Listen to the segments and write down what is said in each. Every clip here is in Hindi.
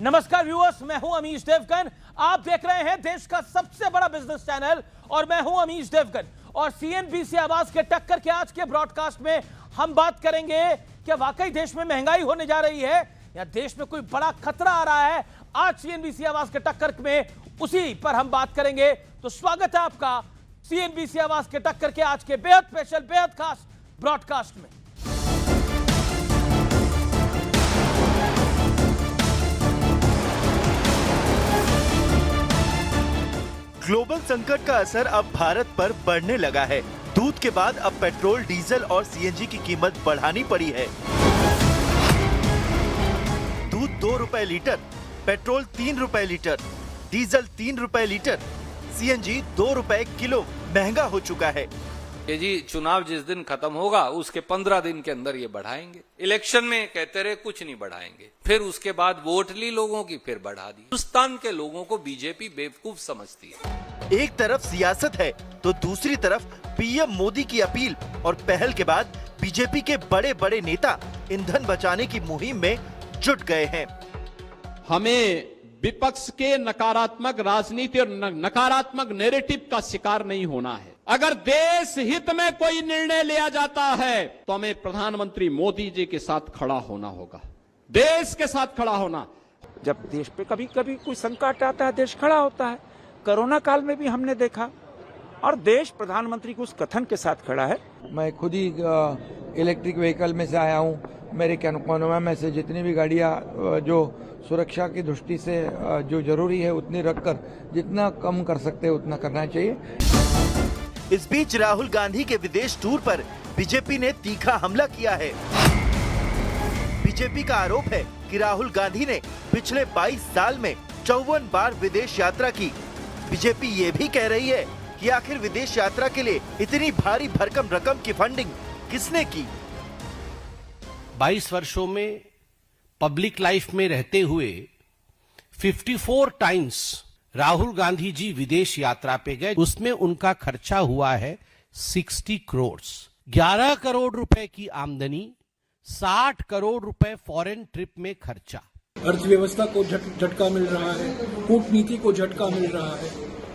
नमस्कार व्यूअर्स, मैं हूं अमीश देवगन। आप देख रहे हैं देश का सबसे बड़ा बिजनेस चैनल और मैं हूं अमीश देवगन। और सीएनबीसी आवाज के टक्कर के आज के ब्रॉडकास्ट में हम बात करेंगे कि वाकई देश में महंगाई होने जा रही है या देश में कोई बड़ा खतरा आ रहा है। आज सीएनबीसी आवाज के टक्कर में उसी पर हम बात करेंगे। तो स्वागत है आपका सीएनबीसी आवाज के टक्कर के आज के बेहद स्पेशल, बेहद खास ब्रॉडकास्ट में। ग्लोबल संकट का असर अब भारत पर बढ़ने लगा है। दूध के बाद अब पेट्रोल, डीजल और सीएनजी की कीमत बढ़ानी पड़ी है। दूध 2 रुपए लीटर, पेट्रोल 3 रुपए लीटर, डीजल 3 रुपए लीटर, सीएनजी 2 रुपए किलो महंगा हो चुका है। ये जी चुनाव जिस दिन खत्म होगा उसके 15 दिन के अंदर ये बढ़ाएंगे। इलेक्शन में कहते रहे कुछ नहीं बढ़ाएंगे, फिर उसके बाद वोट ली लोगों की, फिर बढ़ा दी। हिंदुस्तान के लोगों को बीजेपी बेवकूफ समझती है। एक तरफ सियासत है तो दूसरी तरफ पीएम मोदी की अपील और पहल के बाद बीजेपी के बड़े बड़े नेता ईंधन बचाने की मुहिम में जुट गए हैं। हमें विपक्ष के नकारात्मक राजनीति और नकारात्मक नैरेटिव का शिकार नहीं होना है। अगर देश हित में कोई निर्णय लिया जाता है तो हमें प्रधानमंत्री मोदी जी के साथ खड़ा होना होगा, देश के साथ खड़ा होना। जब देश पे कभी कभी कोई संकट आता है, देश खड़ा होता है। कोरोना काल में भी हमने देखा और देश प्रधानमंत्री के उस कथन के साथ खड़ा है। मैं खुद ही इलेक्ट्रिक व्हीकल में से आया हूँ। मेरे कोनोमा में से जितनी भी गाड़ियाँ जो सुरक्षा की दृष्टि से जो जरूरी है उतनी रखकर जितना कम कर सकते हैं उतना करना चाहिए। इस बीच राहुल गांधी के विदेश टूर पर बीजेपी ने तीखा हमला किया है। बीजेपी का आरोप है कि राहुल गांधी ने पिछले 22 साल में 54 बार विदेश यात्रा की। बीजेपी ये भी कह रही है कि आखिर विदेश यात्रा के लिए इतनी भारी भरकम रकम की फंडिंग किसने की। 22 वर्षों में पब्लिक लाइफ में रहते हुए 54 टाइम्स राहुल गांधी जी विदेश यात्रा पे गए। उसमें उनका खर्चा हुआ है 60 करोड़। 11 करोड़ रुपए की आमदनी, 60 करोड़ रुपए फॉरेन ट्रिप में खर्चा। अर्थव्यवस्था को झटका मिल रहा है, कूटनीति को झटका मिल रहा है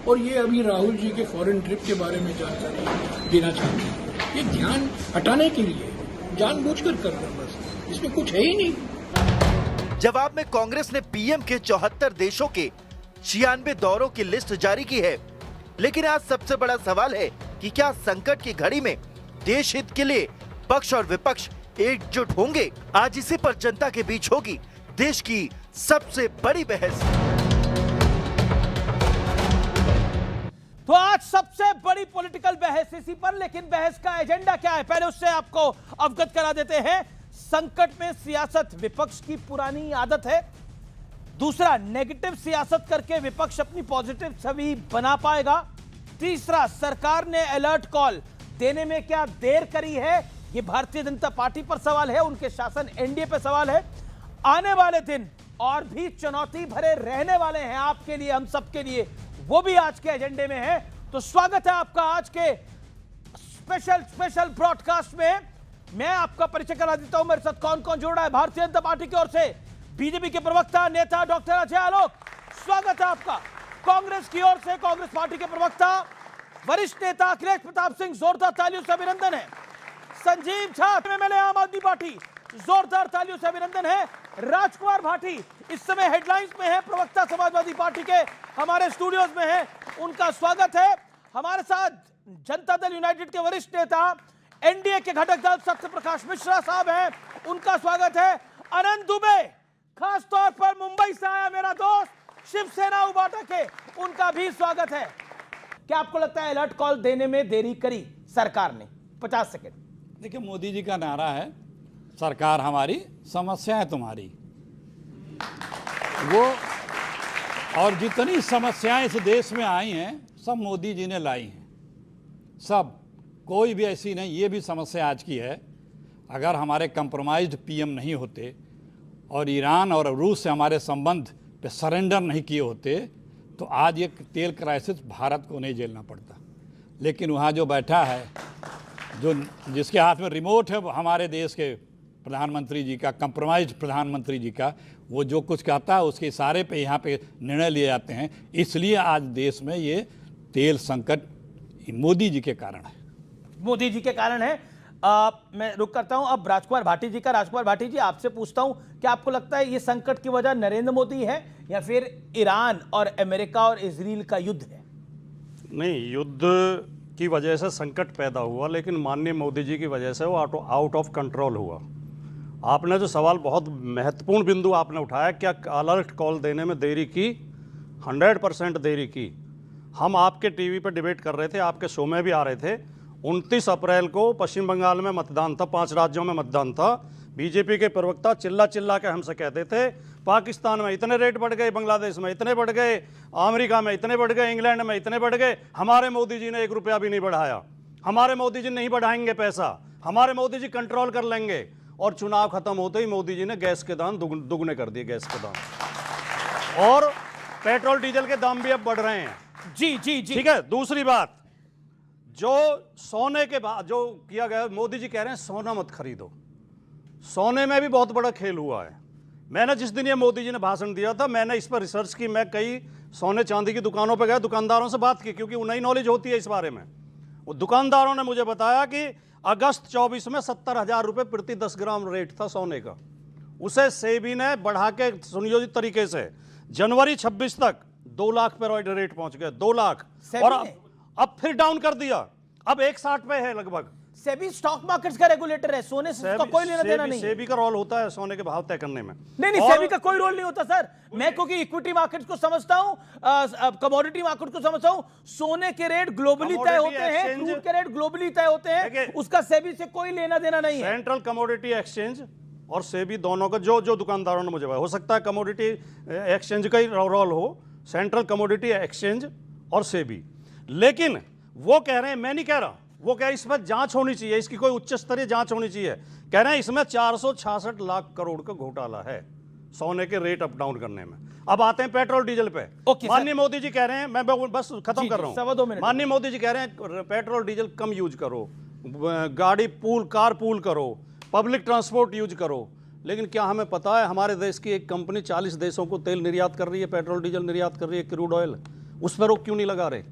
और ये अभी राहुल जी के फॉरेन ट्रिप के बारे में जानकारी देना चाहते हैं। ये ध्यान हटाने के लिए जानबूझकर कर रहे हैं, बस इसमें कुछ है ही नहीं। जवाब में कांग्रेस ने पीएम के 74 देशों के 96 दौरों की लिस्ट जारी की है। लेकिन आज सबसे बड़ा सवाल है कि क्या संकट की घड़ी में देश हित के लिए पक्ष और विपक्ष एकजुट होंगे। आज इसी पर जनता के बीच होगी देश की सबसे बड़ी बहस। तो आज सबसे बड़ी पॉलिटिकल बहस इसी पर, लेकिन बहस का एजेंडा क्या है पहले उससे आपको अवगत करा देते हैं। संकट में सियासत विपक्ष की पुरानी आदत है। दूसरा, नेगेटिव सियासत करके विपक्ष अपनी पॉजिटिव छवि बना पाएगा। तीसरा, सरकार ने अलर्ट कॉल देने में क्या देर करी है, यह भारतीय जनता पार्टी पर सवाल है, उनके शासन एनडीए पर सवाल है। आने वाले दिन और भी चुनौती भरे रहने वाले हैं आपके लिए, हम सबके लिए, वो भी आज के एजेंडे में है। तो स्वागत है आपका आज के स्पेशल ब्रॉडकास्ट में। मैं आपका परिचय करा देता हूं, मेरे साथ कौन कौन जुड़ रहा है। भारतीय जनता पार्टी की ओर से बीजेपी के प्रवक्ता नेता डॉक्टर अजय आलोक, स्वागत है आपका। कांग्रेस की ओर से कांग्रेस पार्टी के प्रवक्ता वरिष्ठ नेता अखिलेश प्रताप सिंह, जोरदार तालियों से अभिनंदन है। संजीव झा, एमएलए आम आदमी पार्टी, जोरदार तालियों से अभिनंदन है। राजकुमार भाटी इस समय हेडलाइंस में है, प्रवक्ता समाजवादी पार्टी के, हमारे स्टूडियोज में है, उनका स्वागत है। हमारे साथ जनता दल यूनाइटेड के वरिष्ठ नेता, एनडीए के घटक दल सत्य प्रकाश मिश्रा साहब हैं, उनका स्वागत है। अनंत दुबे, खास तौर पर मुंबई से आया मेरा दोस्त, शिवसेना उबाटा के, उनका भी स्वागत है। क्या आपको लगता है अलर्ट कॉल देने में देरी करी सरकार ने? 50 सेकेंड। देखिए, मोदी जी का नारा है सरकार हमारी, समस्याएं तुम्हारी। वो और जितनी समस्याएं इस देश में आई हैं सब मोदी जी ने लाई हैं, सब, कोई भी ऐसी नहीं। ये भी समस्या आज की है। अगर हमारे कंप्रोमाइज्ड पीएम नहीं होते और ईरान और रूस से हमारे संबंध पे सरेंडर नहीं किए होते तो आज ये तेल क्राइसिस भारत को नहीं झेलना पड़ता। लेकिन वहाँ जो बैठा है, जो जिसके हाथ में रिमोट है, वो हमारे देश के प्रधानमंत्री जी का, कंप्रोमाइज प्रधानमंत्री जी का, वो जो कुछ कहता है उसके इशारे पे यहाँ पे निर्णय लिए जाते हैं। इसलिए आज देश में ये तेल संकट मोदी जी के कारण है। मोदी जी के कारण है। मैं रुक करता हूं अब राजकुमार भाटी जी का। राजकुमार भाटी जी, आपसे पूछता हूं कि आपको लगता है ये संकट की वजह नरेंद्र मोदी है या फिर ईरान और अमेरिका और इजराइल का युद्ध है? नहीं, युद्ध की वजह से संकट पैदा हुआ, लेकिन माननीय मोदी जी की वजह से वो आउट ऑफ कंट्रोल हुआ। आपने जो सवाल, बहुत महत्वपूर्ण बिंदु आपने उठाया, क्या अलर्ट कॉल देने में देरी की? 100% देरी की। हम आपके टीवी पर डिबेट कर रहे थे, आपके शो में भी आ रहे थे। 29 अप्रैल को पश्चिम बंगाल में मतदान था, 5 राज्यों में मतदान था। बीजेपी के प्रवक्ता चिल्ला चिल्ला के हमसे कहते थे पाकिस्तान में इतने रेट बढ़ गए, बांग्लादेश में इतने बढ़ गए, अमेरिका में इतने बढ़ गए, इंग्लैंड में इतने बढ़ गए, हमारे मोदी जी ने 1 रुपया भी नहीं बढ़ाया, हमारे मोदी जी नहीं बढ़ाएंगे पैसा, हमारे मोदी जी कंट्रोल कर लेंगे। और चुनाव खत्म होते ही मोदी जी ने गैस के दाम दुगने कर दिए, गैस के दाम, और पेट्रोल डीजल के दाम भी अब बढ़ रहे हैं। जी जी जी, ठीक है। दूसरी बात, जो सोने के बाद जो किया गया, मोदी जी कह रहे हैं सोना मत खरीदो। सोने में भी बहुत बड़ा खेल हुआ है। मैंने जिस दिन ये मोदी जी ने भाषण दिया था, मैंने इस पर रिसर्च की। मैं कई सोने चांदी की दुकानों पर गया, दुकानदारों से बात की, क्योंकि उन्हें नॉलेज होती है इस बारे में। वो दुकानदारों ने मुझे बताया कि अगस्त 24 में 70,000 रुपये प्रति 10 ग्राम रेट था सोने का। उसे सेबी ने बढ़ा के सुनियोजित तरीके से जनवरी 26 तक 2 लाख पे रेट पहुंच गया, 2 लाख। और अब फिर डाउन कर दिया, अब 160 पे है लगभग। सेबी स्टॉक मार्केट्स का रेगुलेटर है, सोने से उसका कोई लेना देना नहीं। सेबी का रोल होता है सोने के भाव तय करने में। नहीं, सेबी का कोई रोल नहीं होता सर। मैं क्योंकि इक्विटी मार्केट्स को समझता हूं, कमोडिटी मार्केट को समझता हूं। सोने के रेट ग्लोबली तय होते हैं, क्रूड के रेट ग्लोबली तय होते हैं, उसका सेबी से कोई लेना देना नहीं है। सेंट्रल कमोडिटी एक्सचेंज और सेबी दोनों का जो दुकानदारों ने मुझे बताया, हो सकता है कमोडिटी एक्सचेंज का ही रोल हो, सेंट्रल कमोडिटी एक्सचेंज और सेबी। लेकिन वो कह रहे हैं, मैं नहीं कह रहा, वो कह रहे हैं इसमें जांच होनी चाहिए, इसकी कोई उच्च स्तरीय जांच होनी चाहिए। कह रहे हैं इसमें 466 लाख करोड़ का घोटाला है सोने के रेट अप डाउन करने में। अब आते हैं पेट्रोल डीजल पे। माननीय मोदी जी कह रहे हैं, मैं बस खत्म कर रहा हूं। माननीय मोदी जी कह रहे हैं पेट्रोल डीजल कम यूज करो, गाड़ी कार पूल करो, पब्लिक ट्रांसपोर्ट यूज करो। लेकिन क्या हमें पता है हमारे देश की एक कंपनी 40 देशों को तेल निर्यात कर रही है, पेट्रोल डीजल निर्यात कर रही है, क्रूड ऑयल, उस पर रोक क्यों नहीं लगा रहे?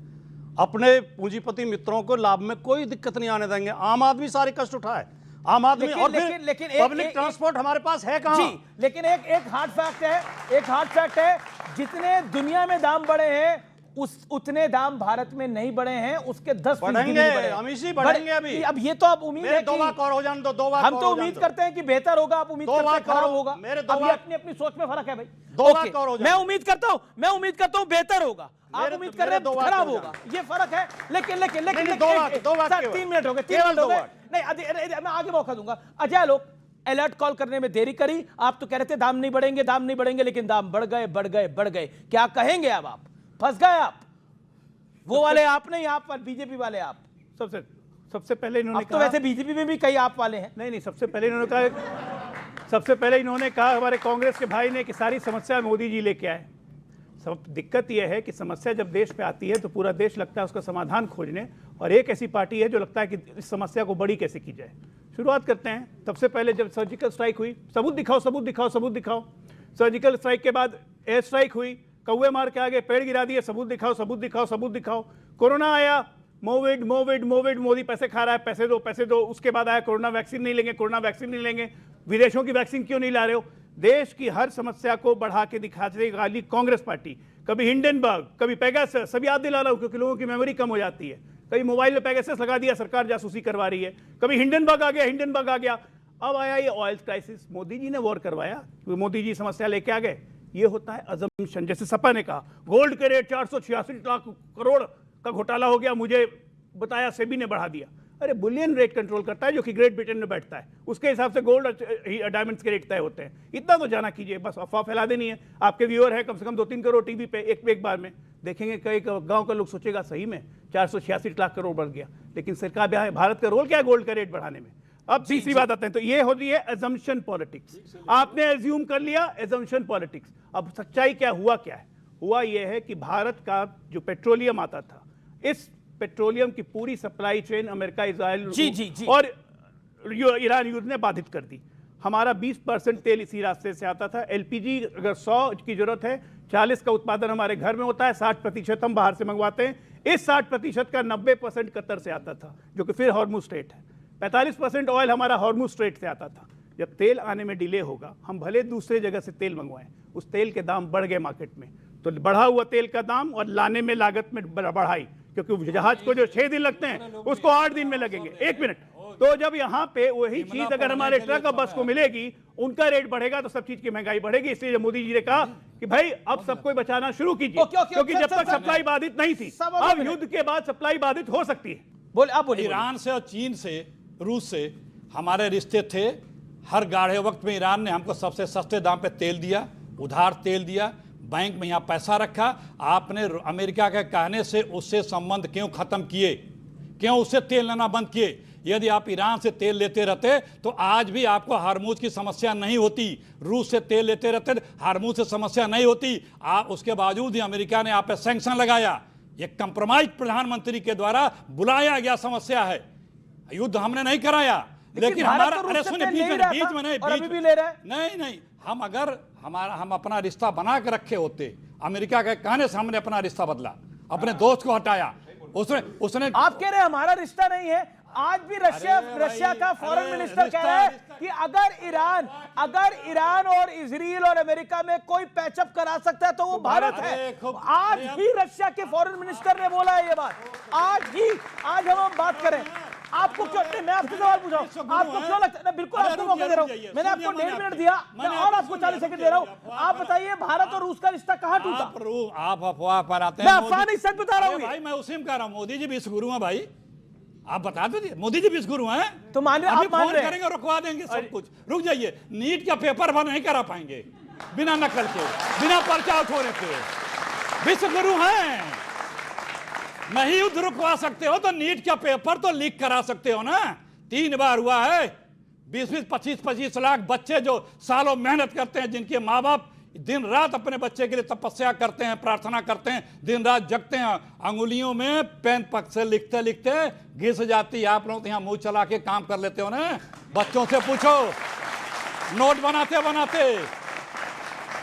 अपने पूंजीपति मित्रों को लाभ में कोई दिक्कत नहीं आने देंगे। आम आदमी सारे कष्ट उठाए, आम आदमी। और लेकिन पब्लिक ट्रांसपोर्ट हमारे पास है कहां? जी, लेकिन एक हार्ड फैक्ट है, जितने दुनिया में दाम बढ़े हैं उतने दाम भारत में नहीं बढ़े हैं, उसके 10% बढ़ेंगे, हमेशा बढ़ेंगे। अब ये तो आप उम्मीद है कि 2 बार और हो जाने दो, 2 बार हम तो उम्मीद करते हैं कि बेहतर होगा, आप उम्मीद करते हैं खराब होगा। अपनी अपनी सोच में फर्क है भाई। 2 बार और हो जाए। मैं उम्मीद करता हूं बेहतर होगा, आप उम्मीद कर रहे हैं खराब होगा, ये फर्क है। लेकिन 3 मिनट हो गए, 3 मिनट हो गए। नहीं, मैं आगे मौका दूंगा। अजय लोग अलर्ट कॉल करने में देरी करी, आप तो कह रहे थे दाम नहीं बढ़ेंगे, लेकिन दाम बढ़ गए। क्या कहेंगे अब? आप फंस गए, आप वो वाले आप नहीं, आप बीजेपी वाले आप। सबसे पहले इन्होंने तो वैसे बीजेपी में भी कई आप वाले हैं। नहीं, सबसे पहले इन्होंने कहा हमारे कांग्रेस के भाई ने कि सारी समस्या मोदी जी लेके आए। सब दिक्कत यह है कि समस्या जब देश पे आती है तो पूरा देश लगता है उसका समाधान खोजने, और एक ऐसी पार्टी है जो लगता है कि इस समस्या को बड़ी कैसे की जाए। शुरुआत करते हैं। सबसे पहले जब सर्जिकल स्ट्राइक हुई, सबूत दिखाओ। सर्जिकल स्ट्राइक के बाद एयर स्ट्राइक हुई, कौवे मार के आगे पेड़ गिरा दिए, सबूत दिखाओ। कोरोना आया, मोविड, मोदी पैसे खा रहा है, पैसे दो। उसके बाद आया कोरोना वैक्सीन नहीं लेंगे। विदेशों की वैक्सीन क्यों नहीं ला रहे हो? देश की हर समस्या को बढ़ा के दिखाने वाली कांग्रेस पार्टी, कभी हिंडनबर्ग, कभी पेगासस, सब याद दिला रहा हूं क्योंकि लोगों की मेमोरी कम हो जाती है। कभी मोबाइल में पेगासस लगा दिया, सरकार जासूसी करवा रही है। कभी हिंडनबर्ग आ गया। अब आया ये ऑयल क्राइसिस, मोदी जी ने वॉर करवाया, मोदी जी समस्या लेके आ गए। ये होता है अजम्पशन। जैसे सपा ने कहा गोल्ड के रेट 486 लाख करोड़ का घोटाला हो गया, मुझे बताया सेबी ने बढ़ा दिया। अरे बुलियन रेट कंट्रोल करता है जो कि ग्रेट ब्रिटेन में बैठता है, उसके हिसाब से गोल्ड डायमंड्स के रेट तय होते हैं। इतना तो जाना कीजिए, बस अफवाह फैला देनी है। आपके व्यूअर है कम से कम 2-3 करोड़ टीवी पे एक बार में देखेंगे। कई गांव का लोग सोचेगा सही में 486 लाख करोड़ बढ़ गया, लेकिन सरकार भारत का रोल क्या है गोल्ड का रेट बढ़ाने में? अब तीसरी बात आते हैं, तो ये होती है एजम्पशन पॉलिटिक्स। आपने एज्यूम कर लिया, एजम्पशन पॉलिटिक्स। अब सच्चाई क्या है? हुआ यह है कि भारत का जो पेट्रोलियम आता था, इस पेट्रोलियम की पूरी सप्लाई चेन अमेरिका, इजराइल और ईरान युद्ध ने बाधित कर दी। हमारा 20% तेल इसी रास्ते से आता था। एलपीजी अगर 100 की जरूरत है, 40 का उत्पादन हमारे घर में होता है, 60% हम बाहर से मंगवाते हैं। इस 60% का 90% कतर से आता था, जो कि फिर हॉर्मुज स्ट्रेट है। 45% ऑयल हमारा हॉर्मुज स्ट्रेट से आता था। जब तेल आने में डिले होगा, हम भले दूसरे जगह से तेल मंगवाएं, उस तेल के दाम बढ़ गए मार्केट में, तो बढ़ा हुआ तेल का दाम और लाने में लागत में बढ़ाई, क्योंकि जहाज को जो 6 दिन लगते हैं उसको 8 दिन में लगेंगे। 1 मिनट। तो जब यहाँ पे वही चीज अगर हमारे ट्रक और बस को मिलेगी, उनका रेट बढ़ेगा तो सब चीज की महंगाई बढ़ेगी। इसलिए मोदी जी ने कहा कि भाई अब सबको बचाना शुरू कीजिए, क्योंकि जब तक सप्लाई बाधित नहीं थी, अब युद्ध के बाद सप्लाई बाधित हो सकती है। बोले आप बोलिए। ईरान से और चीन से, रूस से हमारे रिश्ते थे। हर गाढ़े वक्त में ईरान ने हमको सबसे सस्ते दाम पे तेल दिया, उधार तेल दिया, बैंक में यहाँ पैसा रखा। आपने अमेरिका के कहने से उससे संबंध क्यों खत्म किए? क्यों उससे तेल लेना बंद किए? यदि आप ईरान से तेल लेते रहते तो आज भी आपको हार्मूज की समस्या नहीं होती। रूस से तेल लेते रहते हार्मूज से समस्या नहीं होती। आप उसके बावजूद ही अमेरिका ने आप पे सैंक्शन लगाया। ये कंप्रोमाइज प्रधानमंत्री के द्वारा बुलाया गया समस्या है। युद्ध हमने नहीं कराया, लेकिन हमारा तो अरे सुनिए, बीच में नहीं, हम अपना रिश्ता बना के रखे होते। अमेरिका के कहने से हमने अपना रिश्ता बदला, अपने दोस्त को हटाया। उसने आप कह रहे हैं हमारा रिश्ता नहीं है। आज भी रशिया का फॉरेन मिनिस्टर कह रहा है कि अगर ईरान और इजराइल और अमेरिका में कोई पैचअप करा सकता है तो वो भारत है। आज ही रशिया के फॉरेन मिनिस्टर ने बोला है ये बात। आज हम बात करें, आपको क्यों, मैं आपसे सवाल पूछा हूं, आपको क्यों लगता है? बिल्कुल आपको मौका दे रहा हूं, मैंने आपको 1.5 मिनट दिया, मैं और आपको 40 सेकंड दे रहा हूं। आप बताइए भारत और रूस का रिश्ता कहां टूटा? आप अफवाह पर आते हैं। मैं अफवाह नहीं, सच बता रहा हूं भाई। मैं उसी में कह रहा हूं, मोदी जी विश्वगुरु हैं भाई। आप बता दीजिए, मोदी जी विश्वगुरु हैं तो मान लो, आप मान रहे हैं करेंगे, रुकवा देंगे सब कुछ। रुक जाइए, नीट का पेपर भर नहीं करा पाएंगे बिना नकल के, बिना पर्चा उठोने के। विश्वगुरु हैं, नहीं युद्ध रुकवा सकते हो तो नीट का पेपर तो लीक करा सकते हो ना। 3 बार हुआ है। 20-20, 25-25 लाख बच्चे जो सालों मेहनत करते हैं, जिनके माँ बाप दिन रात अपने बच्चे के लिए तपस्या करते हैं, प्रार्थना करते हैं, दिन रात जगते हैं, अंगुलियों में पेन पक से लिखते लिखते घिस जाती। आप लोग यहाँ मुंह चला के काम कर लेते हो ना। बच्चों से पूछो, नोट बनाते बनाते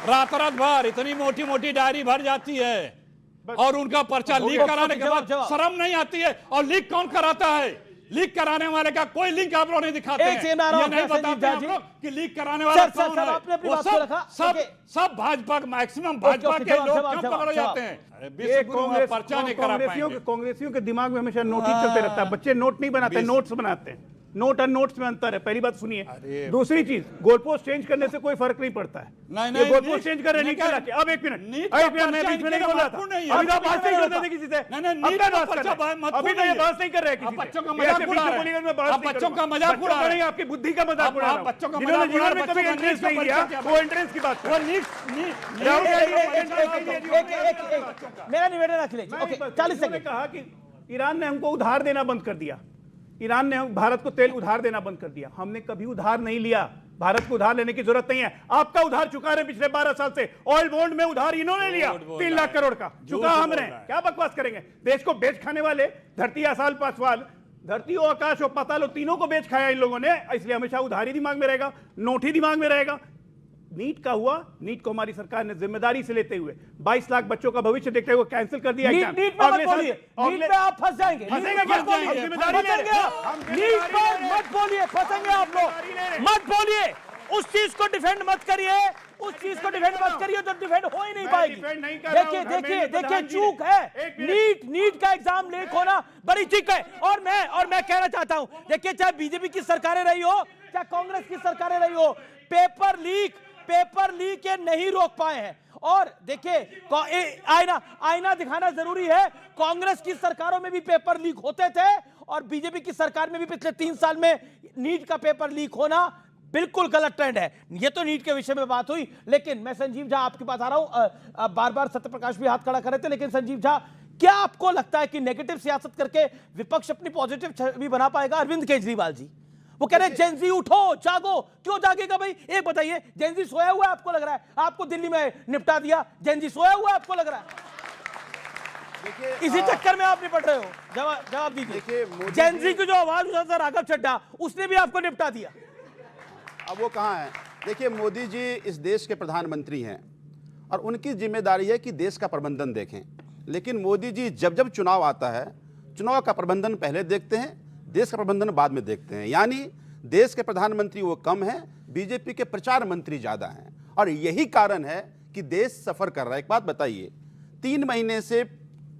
रात भर इतनी मोटी मोटी डायरी भर जाती है, और उनका पर्चा लीक कराने के बाद शर्म नहीं आती है। और लीक कौन कराता है? लीक कराने वाले का कोई लिंक आप लोग नहीं दिखाते हैं। ये नहीं बताते आप लोग कि लीक कराने वाला कौन है। वो सब भाजपा, मैक्सिमम भाजपा के लोग क्यों पकड़े जाते हैं? पर्चा नहीं करा पाएंगे। कांग्रेसियों के दिमाग में हमेशा नोट ही चलते रहता है। बच्चे नोट नहीं बनाते, नोट्स बनाते हैं। नोट और नोट्स में अंतर है, पहली बात सुनिए। दूसरी चीज, गोल पोस्ट चेंज करने से कोई फर्क नहीं पड़ता है। नहीं, गोल पोस्ट चेंज कर रहे नहीं कर। अब 1 मिनट, मैं बीच में नहीं बोल रहा था। अभी तो बात नहीं करते थे किसी से। अभी तो ये बात नहीं कर रहे किसी से। बच्चों का मजाक उड़ा रहे हैं, बच्चों का मजाक उड़ा रहे हैं, आपकी बुद्धि का मजाक उड़ा रहे हैं। बच्चों का जिन्होंने जीवन में कभी एंट्रेंस नहीं दिया, वो एंट्रेंस की बात कर। मेरा निवेदन अखिलेश, 40 सेकंड। कहा कि ईरान ने हमको उधार देना बंद कर दिया। ईरान ने भारत को तेल उधार देना बंद कर दिया। हमने कभी उधार नहीं लिया। भारत को उधार लेने की जरूरत नहीं है। आपका उधार चुका रहे पिछले 12 साल से। ऑयल बॉन्ड में उधार इन्होंने लिया 3 लाख करोड़ का, चुका हमने। क्या बकवास करेंगे? देश को बेच खाने वाले धरती आसाल पासवाल, धरती और आकाश और पाताल तीनों को बेच खाया इन लोगों ने। इसलिए हमेशा उधारी दिमाग में रहेगा, नोट ही दिमाग में रहेगा। नीट का हुआ, नीट को हमारी सरकार ने जिम्मेदारी से लेते हुए 22 लाख बच्चों का भविष्य देखते हुए कैंसिल कर दिया। नीट में मत बोलिए, नीट में आप फंस जाएंगे। फंसेंगे क्या? जिम्मेदारी ले रहे हैं। नीट पर मत बोलिए, फंसेंगे आप लोग। मत बोलिए, उस चीज को डिफेंड मत करिए, उस चीज को डिफेंड मत करिए जो डिफेंड हो ही नहीं पाएगी। देखिए चूक है। नीट का एग्जाम लीक होना बड़ी चीक है। और मैं कहना चाहता हूं, देखिए चाहे बीजेपी की सरकारें रही हो, चाहे कांग्रेस की सरकारें रही हो, पेपर लीक ये नहीं रोक पाए हैं। और देखिए आईना दिखाना जरूरी है। कांग्रेस की सरकारों में भी पेपर लीक होते थे, और बीजेपी की सरकार में भी पिछले 3 साल में नीट का पेपर लीक होना बिल्कुल गलत ट्रेंड है। ये तो नीट के विषय में बात हुई, लेकिन मैं संजीव झा आपके पास आ रहा हूं। बार बार सत्यप्रकाश भी हाथ खड़ा कर रहे थे, लेकिन संजीव झा, क्या आपको लगता है कि नेगेटिव सियासत करके विपक्ष अपनी पॉजिटिव छवि बना पाएगा? अरविंद केजरीवाल जी वो कह रहे हैं जेनजी उठो जागो। क्यों जागेगा भाई? एक बताइए, जेनजी सोया हुआ है आपको लग रहा है? आपको दिल्ली में निपटा दिया, जेनजी सोया हुआ है आपको लग रहा है? इसी चक्कर में आप निपट रहे हो। जवाब दीजिए। जेनजी की जो आवाज उठा था राघव चड्ढा, उसने भी आपको निपटा दिया। अब वो कहाँ है? देखिए, मोदी जी इस देश के प्रधानमंत्री हैं और उनकी जिम्मेदारी है कि देश का प्रबंधन देखें। लेकिन मोदी जी जब जब चुनाव आता है, चुनाव का प्रबंधन पहले देखते हैं, देश का प्रबंधन बाद में देखते हैं। यानी देश के प्रधानमंत्री वो कम हैं, बीजेपी के प्रचार मंत्री ज़्यादा हैं, और यही कारण है कि देश सफ़र कर रहा है। एक बात बताइए, 3 महीने से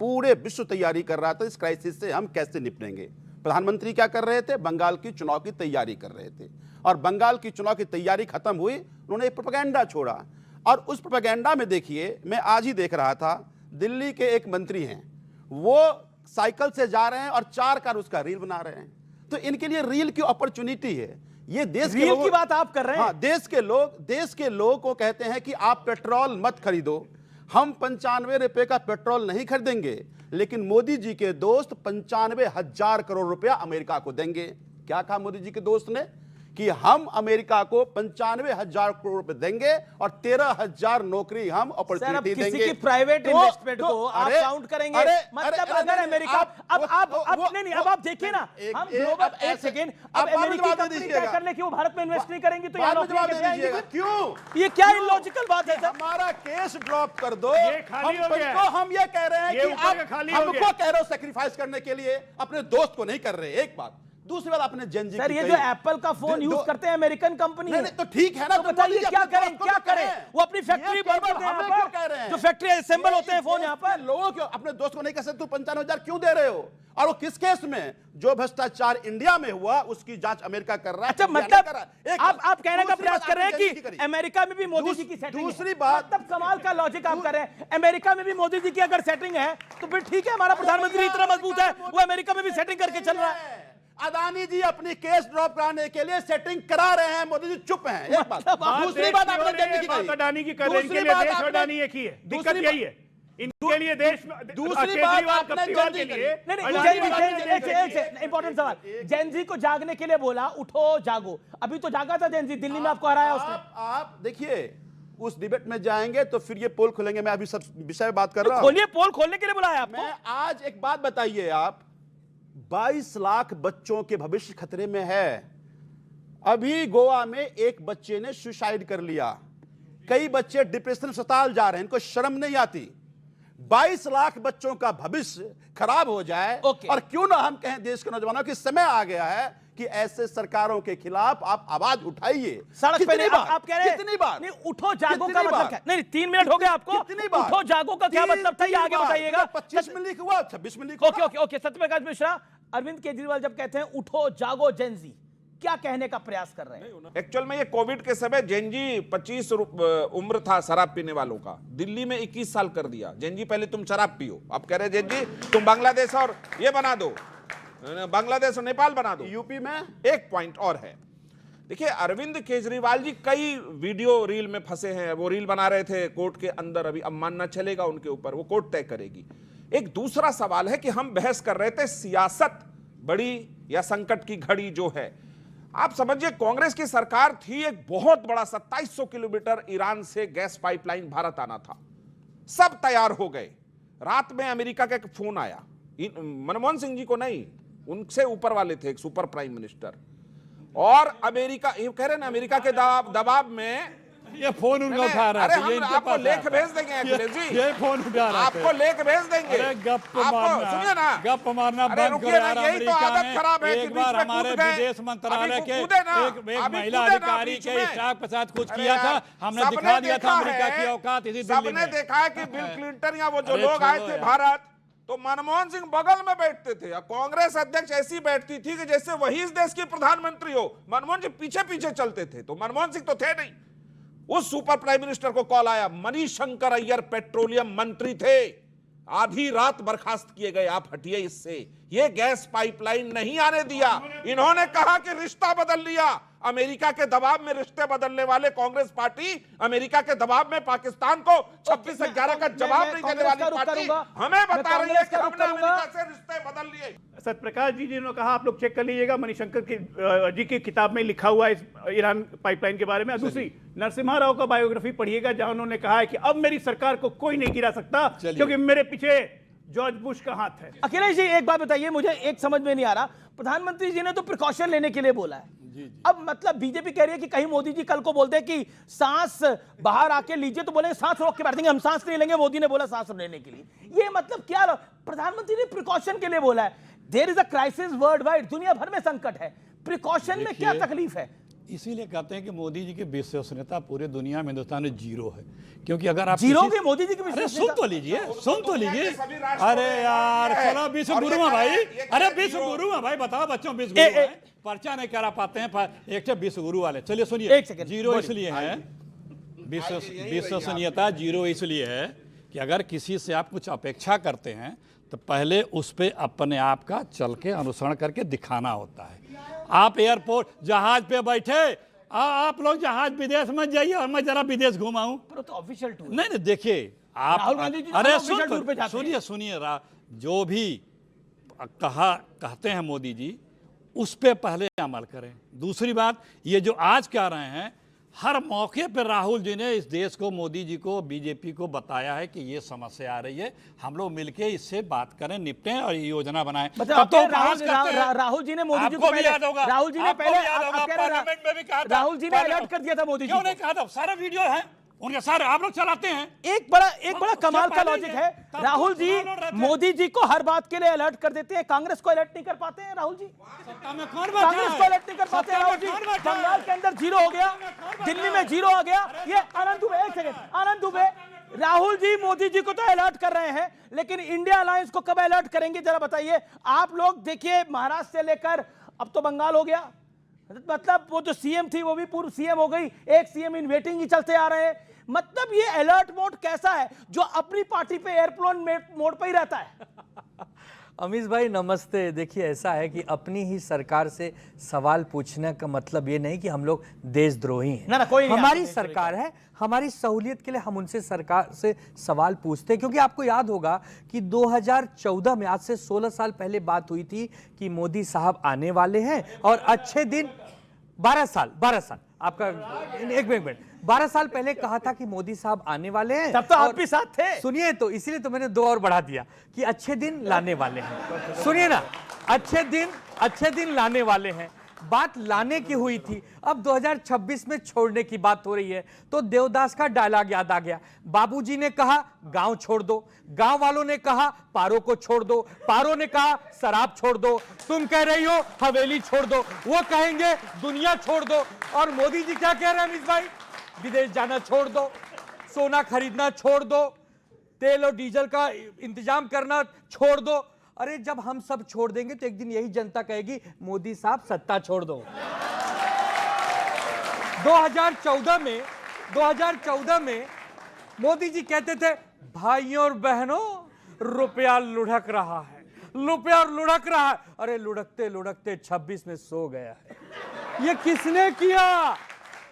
पूरे विश्व तैयारी कर रहा था इस क्राइसिस से हम कैसे निपटेंगे। प्रधानमंत्री क्या कर रहे थे? बंगाल की चुनाव की तैयारी कर रहे थे, और बंगाल की चुनाव की तैयारी खत्म हुई, उन्होंने एक प्रोपेगेंडा छोड़ा, और उस प्रोपेगेंडा में देखिए, मैं आज ही देख रहा था, दिल्ली के एक मंत्री हैं, वो साइकिल से जा रहे हैं और 4 कार उसका रील बना रहे हैं। तो इनके लिए रील की अपॉर्चुनिटी है। ये देश के रील की बात आप कर रहे हैं? हाँ, देश के लोग को कहते हैं कि आप पेट्रोल मत खरीदो, हम 95 रुपए का पेट्रोल नहीं खरीदेंगे, लेकिन मोदी जी के दोस्त 95,000 करोड़ रुपया अमेरिका को देंगे। क्या कहा मोदी जी के दोस्त ने? कि हम अमेरिका को 95,000 करोड़ रुपए देंगे और 13,000 नौकरी हम अपॉर्चुनिटी देंगे। किसी की प्राइवेट इन्वेस्टमेंट को आप काउंट करेंगे? मतलब अगर अमेरिका अब आप देखिए ना, हम ग्लोबल, एक सेकेंड, अब अमेरिकी कंपनी क्या कर ले कि वो भारत में इन्वेस्ट नहीं करेंगे तो यहाँ नौकरी कैसे आएंगी? क्यों? ये क्या इलॉजिकल बात है सर? हमारा केस ड्रॉप कर दो। हम ये कह रहे हैं कि आप हमको कह रहे हो सेक्रीफाइस करने के लिए, अपने दोस्त को नहीं कर रहे। एक बात। दूसरी बात, आपने जेनजी सर, ये जो एप्पल का फोन यूज करते हैं अमेरिकन कंपनी है, तो ठीक है ना, तो बताइए क्या करें? क्या करें? वो अपनी फैक्ट्री बंद कर दें यहाँ पर, जो फैक्ट्री असेंबल होते हैं फोन यहाँ पर। लोगों क्यों अपने दोस्त को नहीं कह सकते? तू 95,000 क्यों दे रहे हो? और वो किस केस में? जो भ्रष्टाचार इंडिया में हुआ उसकी जांच अमेरिका कर रहा है। अच्छा, मतलब आप कहने का प्रयास कर रहे हैं कि अमेरिका में भी मोदी जी की सेटिंग। दूसरी बात, तब कमाल का लॉजिक आप कर रहे हैं। अमेरिका में भी मोदी जी की अगर सेटिंग है तो फिर ठीक है, हमारा प्रधानमंत्री इतना मजबूत है, वो अमेरिका में भी सेटिंग करके चल रहा है। अदानी जी अपनी केस ड्रॉप कराने के लिए सेटिंग करा रहे हैं, मोदी जी चुप हैं। एक बात। दूसरी बात, आपने अडानी की कर रहे हैं, इनके लिए देश और अडानी एक ही है। दिक्कत यही है, इनके लिए देश। दूसरी बात, केजरीवाल के लिए इंपॉर्टेंट सवाल, जेनजी को जागने के लिए बोला, उठो जागो। अभी तो जागा था जेनजी, दिल्ली में आपको हराया उसने। आप देखिए, उस डिबेट में जाएंगे तो फिर ये पोल खोलेंगे। मैं अभी सब विषय में बात कर रहा हूं। खोलिए, पोल खोलने के लिए बुलाया आपको। मैं आज एक बात बताइए, आप 22 लाख बच्चों के भविष्य खतरे में है। अभी गोवा में एक बच्चे ने सुसाइड कर लिया, कई बच्चे डिप्रेशन में अस्पताल जा रहे हैं, इनको शर्म नहीं आती। 22 लाख बच्चों का भविष्य खराब हो जाए, और क्यों ना हम कहें देश के नौजवानों की समय आ गया है कि ऐसे सरकारों के खिलाफ आप आवाज उठाइए। सड़क पे आप कह रहे हैं कितनी बार? नहीं, उठो जागो का मतलब क्या? नहीं, 3 मिनट हो गए आपको। कितनी बार? उठो जागो का क्या मतलब था, ये आगे बताइएगा। 25 में लिखा हुआ, 26 में लिखा। ओके, सत्यप्रकाश मिश्रा, अरविंद केजरीवाल जब कहते हैं उठो जागो जेनजी, क्या कहने का प्रयास कर रहे हैं? एक्चुअल में ये कोविड के समय जेनजी 25 उम्र था शराब पीने वालों का, दिल्ली में 21 साल कर दिया। जेनजी पहले तुम शराब पियो, आप कह रहे जेनजी तुम बांग्लादेश और ये बना दो, बांग्लादेश और नेपाल बना दो। यूपी में एक पॉइंट और है, देखिए अरविंद केजरीवाल जी कई वीडियो रील में फंसे हैं। वो रील बना रहे थे कोर्ट के अंदर, अभी अब मानना चलेगा उनके ऊपर, वो कोर्ट तय करेगी। एक दूसरा सवाल है कि हम बहस कर रहे थे सियासत बड़ी या संकट की घड़ी जो है। आप समझिए, कांग्रेस की सरकार थी, एक बहुत बड़ा 2700 किलोमीटर ईरान से गैस पाइपलाइन भारत आना था, सब तैयार हो गए। रात में अमेरिका का एक फोन आया, मनमोहन सिंह जी को नहीं, उनसे ऊपर वाले थे, एक सुपर प्राइम मिनिस्टर, और अमेरिका, ये कह रहे ना अमेरिका के दबाव में ये फोन उनका उठा रहा है। अरे हम आपको लेख भेज देंगे अखिलेश जी, ये फोन उठा रहा है, आपको लेख भेज देंगे। गप मारना, सुनिए ना, गप मारना बंद करो यार। यही तो आदत खराब है कि एक बार हमारे विदेश मंत्रालय के एक महिला अधिकारी के स्टाफ के साथ कुछ किया था, हमने दिखा दिया था अमेरिका की औकात इसी दिल्ली में। सबने देखा है कि बिल क्लिंटन या वो जो लोग आए थे भारत, तो मनमोहन सिंह बगल में बैठते थे, कांग्रेस अध्यक्ष ऐसी बैठती थी कि जैसे वही इस देश के प्रधानमंत्री हो। मनमोहन सिंह पीछे पीछे चलते थे, तो मनमोहन सिंह तो थे नहीं। उस सुपर प्राइम मिनिस्टर को कॉल आया, मणिशंकर अय्यर पेट्रोलियम मंत्री थे, आधी रात बर्खास्त किए गए, आप हटिए इससे, ये गैस पाइपलाइन नहीं आने दिया। इन्होंने कहा कि रिश्ता बदल लिया, अमेरिका के दबाव में रिश्ते बदलने वाले कांग्रेस पार्टी अमेरिका के दबाव में पाकिस्तान को 26-11 का जवाब नहीं देने वाली पार्टी हमें बता रही है कि हमने अमेरिका से रिश्ते बदल लिए। सत्यप्रकाश जी जिन्होंने कहा, आप लोग चेक कर लीजिएगा, मणिशंकर जी की किताब में लिखा हुआ है इस ईरान पाइपलाइन के बारे में। दूसरी, नरसिम्हा राव का बायोग्राफी पढ़िएगा, जहां उन्होंने कहा है कि अब मेरी सरकार को कोई नहीं गिरा सकता क्योंकि मेरे पीछे जॉर्ज बुश का हाथ है। अखिलेश जी, एक बात बताइए, मुझे एक समझ में नहीं आ रहा, प्रधानमंत्री जी ने तो प्रिकॉशन लेने के लिए बोला है, अब मतलब बीजेपी कह रही है कि कहीं मोदी जी कल को बोलते हैं कि सांस बाहर आके लीजिए, तो बोलेंगे सांस रोक के बैठेंगे, हम सांस नहीं लेंगे, मोदी ने बोला सांस लेने के लिए। ये मतलब क्या, प्रधानमंत्री ने प्रिकॉशन के लिए बोला है। There is a crisis worldwide, दुनिया भर में संकट है, प्रिकॉशन में क्या तकलीफ है? इसीलिए कहते हैं कि मोदी जी की विश्वसनीयता पूरे दुनिया में, हिंदुस्तान में जीरो है। क्योंकि अगर आप जीरो के मोदी जी की अरे सुन तो लीजिए, सुन तो लीजिए। अरे यार चलो विश्व गुरु में भाई, अरे विश्व गुरु में भाई, बताओ बच्चों विश्व गुरु है, पर्चा नहीं करा पाते हैं एक विश्व गुरु वाले। चलिए सुनिए, जीरो इसलिए है, विश्वसनीयता जीरो इसलिए है कि अगर किसी से आप कुछ अपेक्षा करते हैं तो पहले उस पर अपने आप का चल के अनुसरण करके दिखाना होता है। आप एयरपोर्ट जहाज पे बैठे, आप लोग जहाज विदेश में जाइए और मैं जरा विदेश घुमाऊं, तो ऑफिशियल टूर नहीं देखिए आप, राहुल गांधी जी अरे सुनिए सुनिए, जो भी कहते हैं मोदी जी उस पे पहले अमल करें। दूसरी बात, ये जो आज कह रहे हैं, हर मौके पर राहुल जी ने इस देश को, मोदी जी को, बीजेपी को बताया है कि ये समस्या आ रही है, हम लोग मिलके इससे बात करें, निपटें और ये योजना बनाएं। मतलब तो राहुल जी ने मोदी जी को पहले, राहुल जी ने पहले राहुल जी ने अलर्ट कर दिया था मोदी जी को। क्यों नहीं कहा था? सारा वीडियो है उनके, सारे आप लोग चलाते हैं। एक बड़ा कमाल का लॉजिक है, राहुल जी मोदी जी को हर बात के लिए अलर्ट कर देते हैं, कांग्रेस को अलर्ट नहीं कर पाते हैं राहुल जी। सत्ता में कौन बैठा है? कांग्रेस को अलर्ट नहीं कर पाते हैं राहुल जी। बंगाल के अंदर जीरो हो गया, दिल्ली में जीरो आ गया। ये आनंद दुबे, एक सेकंड, आनंद दुबे, राहुल जी मोदी जी को तो अलर्ट कर रहे हैं, लेकिन इंडिया अलायंस को कब अलर्ट करेंगे जरा बताइए आप लोग। देखिए महाराष्ट्र से लेकर अब तो बंगाल हो गया, मतलब वो जो सीएम थी वो भी पूर्व सीएम हो गई, एक सीएम इन वेटिंग ही चलते आ रहे हैं। मतलब ये अलर्ट मोड कैसा है जो अपनी पार्टी पे एयरप्लेन मोड पे ही रहता है? अमीश भाई नमस्ते। देखिए ऐसा है कि अपनी ही सरकार से सवाल पूछने का मतलब ये नहीं कि हम लोग देशद्रोही हैं। ना कोई नहीं, हमारी सरकार है, हमारी सहूलियत के लिए हम उनसे सरकार से सवाल पूछते हैं। क्योंकि आपको याद होगा कि 2014 में, आज से 16 साल पहले बात हुई थी कि मोदी साहब आने वाले हैं और अच्छे दिन, 12 साल आपका, एक मिनट, 12 साल पहले कहा था कि मोदी साहब आने वाले हैं। तब तो आप भी साथ थे। सुनिए तो, इसीलिए तो मैंने 2 और बढ़ा दिया कि अच्छे दिन लाने वाले हैं। सुनिए ना, अच्छे दिन लाने वाले हैं। बात लाने की हुई थी, अब 2026 में छोड़ने की बात हो रही है। तो देवदास का डायलॉग याद आ गया। बाबूजी ने कहा गांव छोड़ दो, गांव वालों ने कहा पारो को छोड़ दो, पारो ने कहा शराब छोड़ दो, तुम कह रही हो हवेली छोड़ दो, वो कहेंगे दुनिया छोड़ दो। और मोदी जी क्या कह रहे हैं अमित भाई? विदेश जाना छोड़ दो, सोना खरीदना छोड़ दो, तेल और डीजल का इंतजाम करना छोड़ दो। अरे जब हम सब छोड़ देंगे तो एक दिन यही जनता कहेगी मोदी साहब सत्ता छोड़ दो। 2014 में मोदी जी कहते थे भाइयों और बहनों रुपया लुढ़क रहा है, रुपया लुढ़क रहा है। अरे लुढ़कते लुढ़कते 26 में सो गया है। ये किसने किया?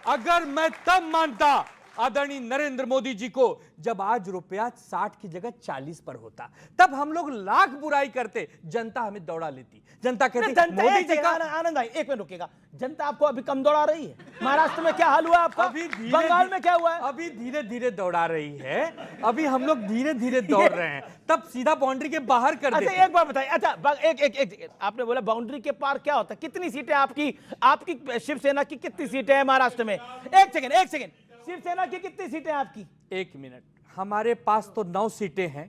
अगर मैं तब मानता आदरणीय नरेंद्र मोदी जी को जब आज रुपया 60 की जगह 40 पर होता, तब हम लोग लाख बुराई करते, जनता हमें दौड़ा लेती। जनता कहती मोदी जी का, आनंद भाई एक मिनट रुकिएगा, जनता आपको अभी कम दौड़ा रही है? महाराष्ट्र में क्या हाल हुआ आपका? बंगाल में क्या हुआ है? अभी धीरे धीरे दौड़ा रही है, अभी हम लोग धीरे धीरे दौड़ रहे हैं, तब सीधा बाउंड्री के बाहर कर देते। अच्छा एक बार बताइए, अच्छा एक आपने बोला बाउंड्री के पार क्या होता है? कितनी सीटें आपकी शिवसेना की कितनी सीटें हैं महाराष्ट्र में? एक सेकेंड, शिवसेना की कितनी सीटें आपकी? 1 मिनट, हमारे पास तो 9 सीटें हैं।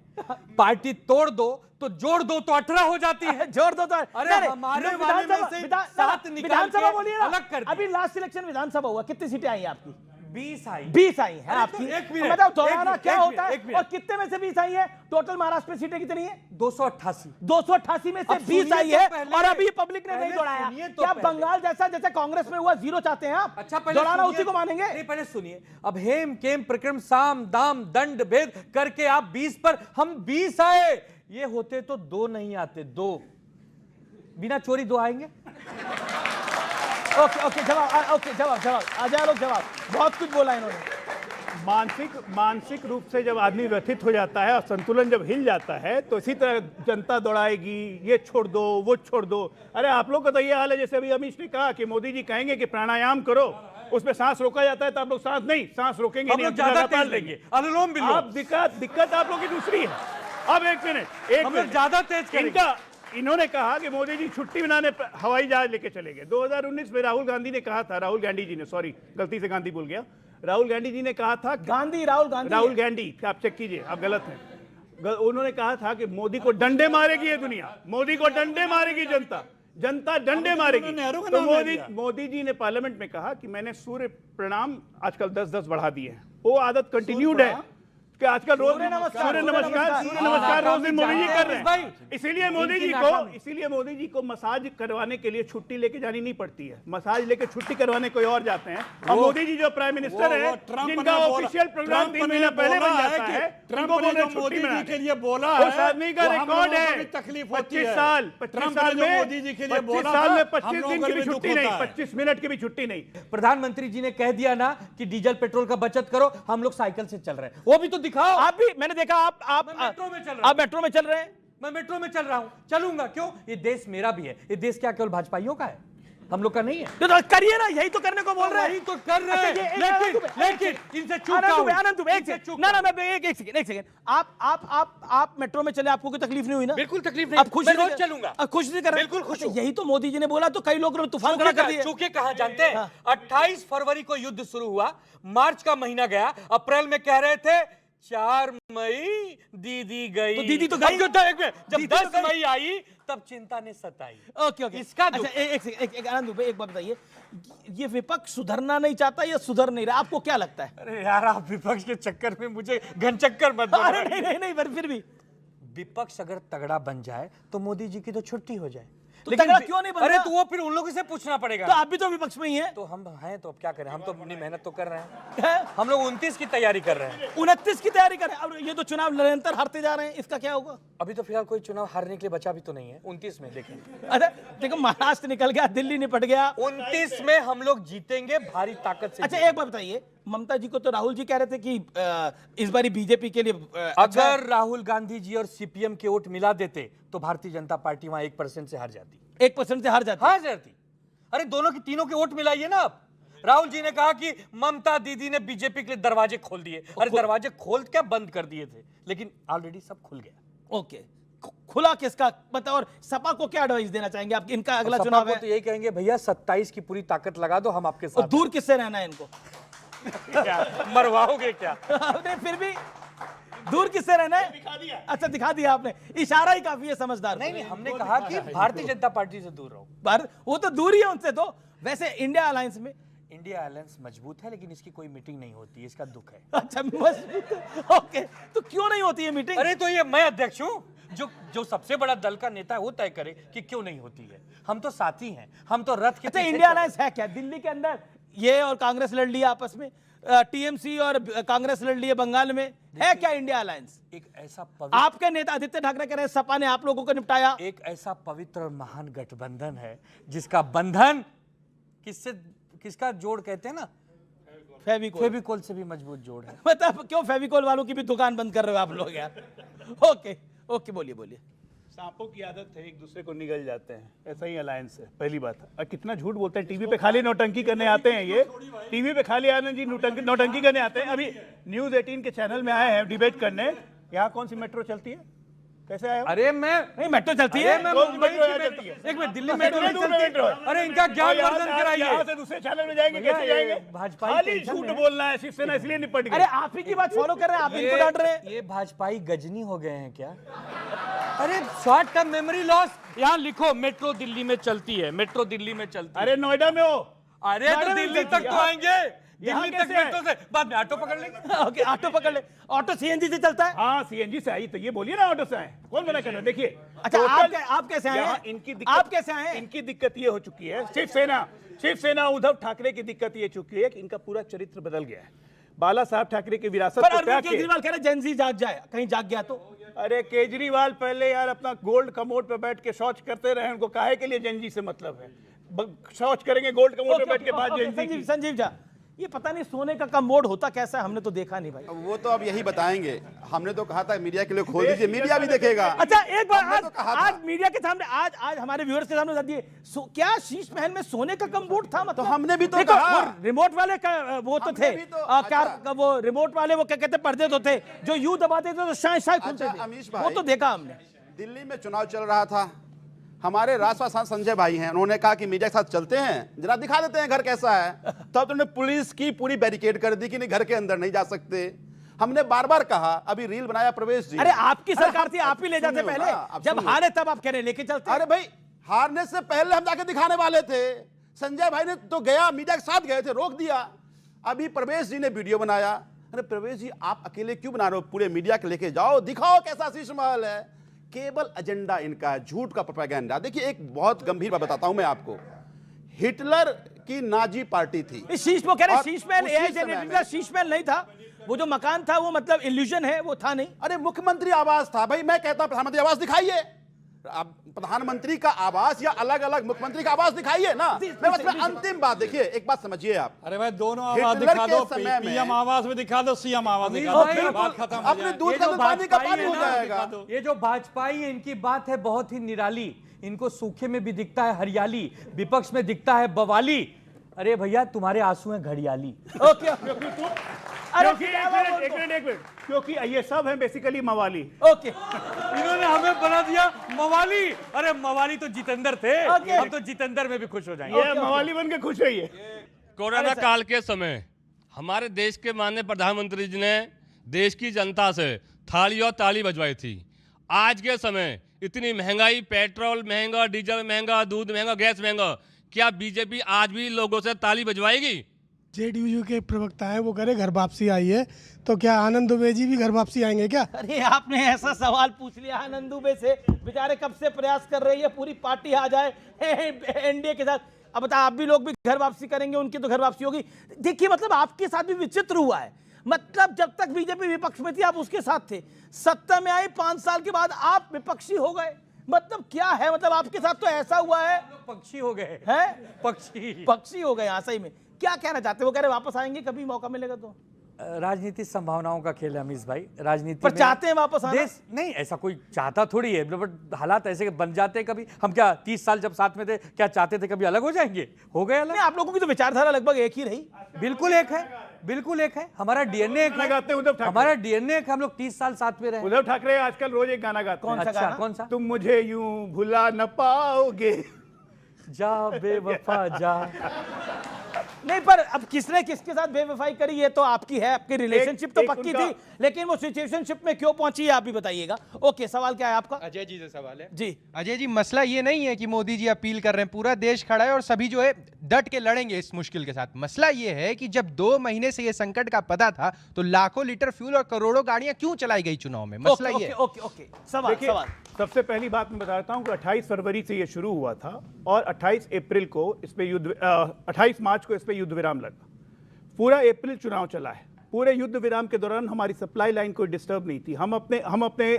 पार्टी तोड़ दो तो जोड़ दो तो 18 हो जाती है। जोड़ दो तो अरे हमारे वाले में से 7 निकाल के अलग कर दिया। अभी लास्ट इलेक्शन विधानसभा हुआ, कितनी सीटें आई आपकी? 20 आई। 20 आई है आपकी। बताओ दोहराना क्या होता है और कितने में से 20 आई है? टोटल महाराष्ट्र में सीटें कितनी है? 288 में से 20 आई है और अभी पब्लिक ने नहीं दौड़ाया। क्या बंगाल जैसे कांग्रेस में हुआ 0 चाहते हैं आप? अच्छा दौड़ाना उसी को मानेंगे? नहीं पहले सुनिए, अब हेम केम प्रक्रम साम दाम दंड भेद करके आप 20 पर, हम 20 आए। ये होते तो 2 नहीं आते, 2 बिना चोरी 2 आएंगे। ओके जवाब अजय लोग जवाब, बहुत कुछ बोला इन्होंने। मानसिक रूप से जब आदमी व्यथित हो जाता है और संतुलन जब हिल जाता है तो इसी तरह जनता दौड़ाएगी, ये छोड़ दो वो छोड़ दो। अरे आप लोग का तो ये हाल है, जैसे अभी अमीश ने कहा कि मोदी जी कहेंगे कि प्राणायाम करो, उसमें सांस रोका जाता है तो आप लोग सांस रोकेंगे हम लोग ज्यादा तेज लेंगे, अनुलोम विलोम। आप दिक्कत आप लोग की दूसरी है। अब एक मिनट ज्यादा तेज करेंगे। इन्होंने कहा कि मोदी जी छुट्टी मनाने हवाई जहाज लेके चले गए। 2019 में राहुल गांधी ने कहा था, राहुल गांधी जी ने, सॉरी गलती से गांधी भूल गया, राहुल गांधी जी ने कहा था, राहुल गांधी, आप चेक कीजिए, आप गलत हैं। उन्होंने कहा था कि मोदी को डंडे मारेगी ये दुनिया, मोदी को डंडे मारेगी जनता डंडे मारेगी। तो मोदी जी ने पार्लियामेंट में कहा कि मैंने सूर्य प्रणाम आजकल 10-10 बढ़ा दिए हैं। वो आदत कंटिन्यूड है कि आजकल रोज सूर्य नमस्कार रोज दिन मोदी जी कर रहे हैं। इसीलिए मोदी जी को मसाज करवाने के लिए छुट्टी लेके जानी नहीं पड़ती है, मसाज लेके छुट्टी करवाने कोई और जाते हैं। और मोदी जी जो प्राइम मिनिस्टर है, जिनका ऑफिशियल प्रोग्राम 3 महीना पहले बन जाता है, ट्रंप ने जो मोदी जी के लिए बोला उस आदमी का रिकॉर्ड है। 25 साल में मोदी जी के लिए 25 साल में 25 दिन की भी छुट्टी नहीं, 25 मिनट की भी छुट्टी नहीं। प्रधानमंत्री जी ने कह दिया ना कि डीजल पेट्रोल का बचत करो, हम लोग साइकिल से चल रहे हैं, वो भी तो दिखाओ। आप भी, मैंने देखा आप मेट्रो में चल रहा हूं। आप मेट्रो में चल रहे हैं। मैं मेट्रो में चल रहा हूं, चलूंगा क्यों? ये देश मेरा भी है, ये देश क्या केवल भाजपाइयों का है, हम लोग का नहीं है। तो करिए ना, यही तो करने को बोल रहे हैं। यही तो कर रहे हैं, लेकिन इनसे चूक एक सेकंड, आप मेट्रो में चले, आपको कोई तकलीफ नहीं हुई ना? बिल्कुल तकलीफ नहीं, आप खुश मैं रोज चलूंगा। खुश नहीं कर रहे? बिल्कुल खुश हूं। यही तो मोदी जी ने बोला, तो कई लोग तूफान खड़ा कर दिए। चूके कहां जानते हैं? 28 फरवरी को युद्ध शुरू हुआ, मार्च का महीना गया, अप्रैल में कह रहे थे 4 मई दीदी गई, तो दीदी तो गई। जब 10 मई आई तब चिंता ने सताई। ओके इसका अच्छा, एक आनंद भाई, एक बात बताइए, ये विपक्ष सुधरना नहीं चाहता या सुधर नहीं रहा, आपको क्या लगता है? अरे यार, आप विपक्ष के चक्कर में मुझे घनचक्कर मत दो। अरे नहीं, पर फिर भी विपक्ष अगर तगड़ा बन जाए तो मोदी जी की तो छुट्टी हो जाए। तो तगड़ा क्यों नहीं बन रहा? अरे तो वो फिर उन लोगों से पूछना पड़ेगा। तो आप भी तो विपक्ष में ही हैं। तो हम हैं, तो अब क्या करें, हम तो अपनी मेहनत तो कर रहे हैं। हम लोग 29 की तैयारी कर रहे हैं, 29 की तैयारी कर रहे हैं। अब ये तो चुनाव निरंतर हारते जा रहे हैं, इसका क्या होगा? अभी तो फिलहाल कोई चुनाव हारने के लिए बचा भी तो नहीं है। 29 में देखें, अरे देखो, महाराष्ट्र निकल गया, दिल्ली निपट गया, 29 में हम लोग जीतेंगे भारी ताकत से। अच्छा एक बात बताइए, ममता जी को तो राहुल जी कह रहे थे कि इस बारी बीजेपी के लिए अगर राहुल गांधी जी और सीपीएम के वोट मिला देते तो भारतीय जनता पार्टी वहां 1% से हार जाती। 1% से हार जाती। अरे दोनों की, तीनों के वोट मिलाइए ना आप। राहुल जी ने कहा कि ममता दीदी ने बीजेपी के लिए दरवाजे खोल दिए। अरे दरवाजे खोल क्या बंद कर दिए थे, लेकिन ऑलरेडी सब खुल गया। ओके, खुला किसका बताओ? और सपा को क्या एडवाइस देना चाहेंगे आप? इनका अगला चुनाव है तो यही कहेंगे, भैया 27 की पूरी ताकत लगा दो, हम आपके साथ। और दूर किससे रहना है इनको? मरवाओगे क्या? फिर भी दूर किससे रहना है? अच्छा, दिखा दिया आपने, इशारा ही काफी है, समझदार। नहीं, हमने कहा कि भारतीय जनता पार्टी से दूर रहो। वो तो दूर ही है उनसे। तो वैसे इंडिया अलायंस में, इंडिया अलायंस मजबूत है, लेकिन इसकी कोई मीटिंग नहीं होती, इसका दुख है। अच्छा, मजबूत, ओके, तो क्यों नहीं होती है मीटिंग? अरे तो ये मैं अध्यक्ष हूँ, जो सबसे बड़ा दल का नेता है वो तय करे कि क्यों नहीं होती है। हम तो साथी हैं, हम तो रथ के। अच्छा, इंडिया अलायंस है क्या? दिल्ली के अंदर ये और कांग्रेस लड़ लिया आपस में, टीएमसी और कांग्रेस लड़ लिए बंगाल में, है क्या इंडिया अलायंस? एक ऐसा आपके नेता आदित्य ठाकरे कह रहे हैं सपा ने आप लोगों को निपटाया। एक ऐसा पवित्र और महान गठबंधन है जिसका बंधन किसका जोड़ कहते हैं ना, फेविकोल से भी मजबूत जोड़ है। मतलब क्यों फेविकोल वालों की भी दुकान बंद कर रहे हो आप लोग यार? ओके, बोलिए। सांपों की आदत है, एक दूसरे को निगल जाते हैं, ऐसा ही अलायंस है, पहली बात। और कितना झूठ बोलते हैं, टीवी पे खाली नौटंकी करने आते हैं ये, टीवी पे खाली आनंद जी नौटंकी करने आते हैं। अभी न्यूज 18 के चैनल में आए हैं डिबेट करने। यहाँ कौन सी मेट्रो चलती है? कैसे आए? अरे मैं नहीं, मेट्रो चलती है, एक मिनट, दिल्ली मेट्रो नहीं चलती। अरे इनका ज्ञान वर्धन कराइए। यहाँ से दूसरे चैनल में जाएंगे, कैसे जाएंगे? भाजपा खाली झूठ बोलना है, शिवसेना इसलिए निपट गई। अरे आप ही की बात फॉलो कर रहे हैं, आप इनको डांट रहे हैं। ये भाजपाई गजनी हो गए हैं क्या? अरे शॉर्ट टर्म मेमोरी लॉस। यहाँ लिखो, मेट्रो दिल्ली में चलती है, मेट्रो दिल्ली में चलती है। अरे नोएडा में हो? अरे तो दिल्ली तक तो आएंगे, दिल्ली तक मेट्रो से, बाद में ऑटो पकड़ लेंगे। ओके, ऑटो पकड़ ले। ऑटो सीएनजी से चलता है? हाँ, सीएनजी से आई, तो ये बोलिए ना ऑटो से आए, कौन मना कर रहा है? देखिए, अच्छा, आप कैसे आए? आप कैसे आए? इनकी दिक्कत ये हो चुकी है, शिवसेना उद्धव ठाकरे की दिक्कत ये चुकी है कि इनका पूरा चरित्र बदल गया है। बाला साहब ठाकरे की विरासत पर अरविंद केजरीवाल कह रहे जेनजी जाग जाए, कहीं जाग गया तो? अरे केजरीवाल पहले यार अपना गोल्ड कमोड पे बैठ के शौच करते रहे, उनको काहे के लिए जेनजी से मतलब है? शौच करेंगे गोल्ड कमोड पे बैठ के बाद जेनजी। संजीव झा, ये पता नहीं सोने का कमोड होता कैसा है, हमने तो देखा नहीं भाई। वो तो अब यही बताएंगे। हमने तो कहा था मीडिया के लिए खोल दीजिए, मीडिया भी देखेगा। अच्छा, एक बार आज मीडिया के सामने, आज हमारे व्यूअर्स के सामने बता दिए, क्या शीश महल में सोने का कमोड था? मतलब तो हमने भी तो कहा, रिमोट वाले का वो तो थे, क्या वो रिमोट वाले वो क्या कहते पर्दे तो थे, जो यूं दबाते थे तो शाय खुलते थे, वो तो देखा हमने। दिल्ली में चुनाव चल रहा था, हमारे राष्ट्रवादी सांसद संजय भाई हैं, उन्होंने कहा कि मीडिया के साथ चलते हैं, जरा दिखा देते हैं घर कैसा है। तब तो उन्होंने पुलिस की पूरी बैरिकेड कर दी कि नहीं, घर के अंदर नहीं जा सकते। हमने बार बार कहा, अभी रील बनाया प्रवेश जी। अरे आपकी सरकार थी, आप ही ले जाते पहले, जब हारे तब आप कह रहे लेके चलते। अरे भाई, हारने से पहले हम जाके दिखाने वाले थे। संजय भाई ने तो गया, मीडिया के साथ गए थे, रोक दिया। अभी प्रवेश जी ने वीडियो बनाया। अरे प्रवेश जी, आप अकेले क्यों बना रहे हो? पूरे मीडिया के लेके जाओ, दिखाओ कैसा शीश महल है। केवल एजेंडा इनका है, झूठ का प्रोपेगेंडा। देखिए, एक बहुत गंभीर बात बताता हूं मैं आपको। हिटलर की नाजी पार्टी थी। शीश वो कह रहे शीश महल एआई जनरेटेड था, शीश महल नहीं था। वो जो मकान था वो मतलब इल्यूजन है, वो था नहीं। अरे मुख्यमंत्री आवास था भाई। मैं कहता हूं प्रधानमंत्री आवास दिखाइए, अब प्रधानमंत्री का आवास या अलग अलग मुख्यमंत्री का आवास दिखाइए ना। मैं बस अंतिम बात, देखिए एक बात समझिए आप। अरे भाई, दोनों आवास दिखा दो, पीएम आवास में दिखा दो, सीएम आवास दिखा दो, बात खत्म। अपने दूध का पानी का पानी हो जाएगा। ये जो भाजपा है, इनकी बात है बहुत ही निराली। इनको सूखे में भी दिखता है हरियाली, विपक्ष में दिखता है बवाली। अरे भैया, तुम्हारे आंसू हैं घड़ियाली। ओके, एक मिनट, क्योंकि ये सब है बेसिकली मवाली। ओके, इन्होंने हमें बना दिया मवाली। अरे मवाली तो जितेंद्र थे, हम तो जितेंद्र में भी खुश हो जाएंगे। ये मवाली बन के खुश रहिए। कोरोना काल के समय हमारे देश के माननीय प्रधानमंत्री जी ने देश की जनता से थाली और ताली बजवाई थी। आज के समय इतनी महंगाई, पेट्रोल महंगा, डीजल महंगा, दूध महंगा, गैस महंगा, क्या बीजेपी आज भी लोगों से ताली बजवाएगी? जेडीयू के प्रवक्ता है, वो करे घर वापसी आई है, तो क्या आनंद दुबे जी भी घर वापसी आएंगे क्या? अरे आपने ऐसा सवाल पूछ लिया आनंद दुबे से, बेचारे कब से प्रयास कर रही है पूरी पार्टी आ जाए एनडीए के साथ। अब बता, आप भी लोग भी घर वापसी करेंगे, उनकी तो घर वापसी होगी। देखिए, मतलब आपके साथ भी विचित्र हुआ है। मतलब जब तक बीजेपी विपक्ष में थी आप उसके साथ थे, सत्ता में आई 5 साल के बाद आप विपक्षी हो गए। मतलब क्या है, मतलब आपके साथ तो ऐसा हुआ है, पक्षी हो गए हैं, पक्षी हो गए। हाँ, सही में क्या कहना चाहते हो? वो कह रहे वापस आएंगे कभी मौका मिलेगा तो। राजनीति संभावनाओं का खेल है अमीश भाई। राजनीति पर चाहते हैं वापस आना? देश नहीं, ऐसा कोई चाहता थोड़ी है, बट हालात ऐसे बन जाते हैं कभी। हम क्या 30 साल जब साथ में थे, क्या चाहते थे कभी अलग हो जाएंगे? हो गए अलग। आप लोगों की तो विचारधारा लगभग एक ही रही। बिल्कुल एक है, बिल्कुल एक है। हमारा डीएनए एक है, हमारा डीएनए एक है। हम लोग 30 साल साथ में रहे। उद्धव ठाकरे आजकल रोज एक गाना गाते हैं। कौन सा गाना? कौन सा? तुम मुझे यूं भुला न पाओगे, जा बेवफा जा। नहीं, पर अब किसने किसके साथ बेवफाई करी ये तो आपकी है, आपकी रिलेशनशिप तो पक्की थी, लेकिन वो सिचुएशनशिप में क्यों पहुंची है आप भी बताइएगा। ओके, सवाल क्या है आपका? अजय जी से सवाल है। जी अजय जी, मसला ये नहीं है कि मोदी जी अपील कर रहे हैं, पूरा देश खड़ा है और सभी जो है डट के लड़ेंगे इस मुश्किल के साथ। मसला ये है कि जब 2 महीने से ये संकट का पता था तो लाखों लीटर फ्यूल और करोड़ों गाड़ियां क्यों चलाई गई चुनाव में? मसला ये। ओके, सवाल। सबसे पहली बात मैं बताता हूं कि 28 फरवरी से ये शुरू हुआ था और 28 अप्रैल को इस पे 28 मार्च को इस पे युद्ध विराम लगा। पूरा अप्रैल चुनाव चला है। पूरे युद्ध विराम के दौरान हमारी सप्लाई लाइन कोई डिस्टर्ब नहीं थी। हम अपने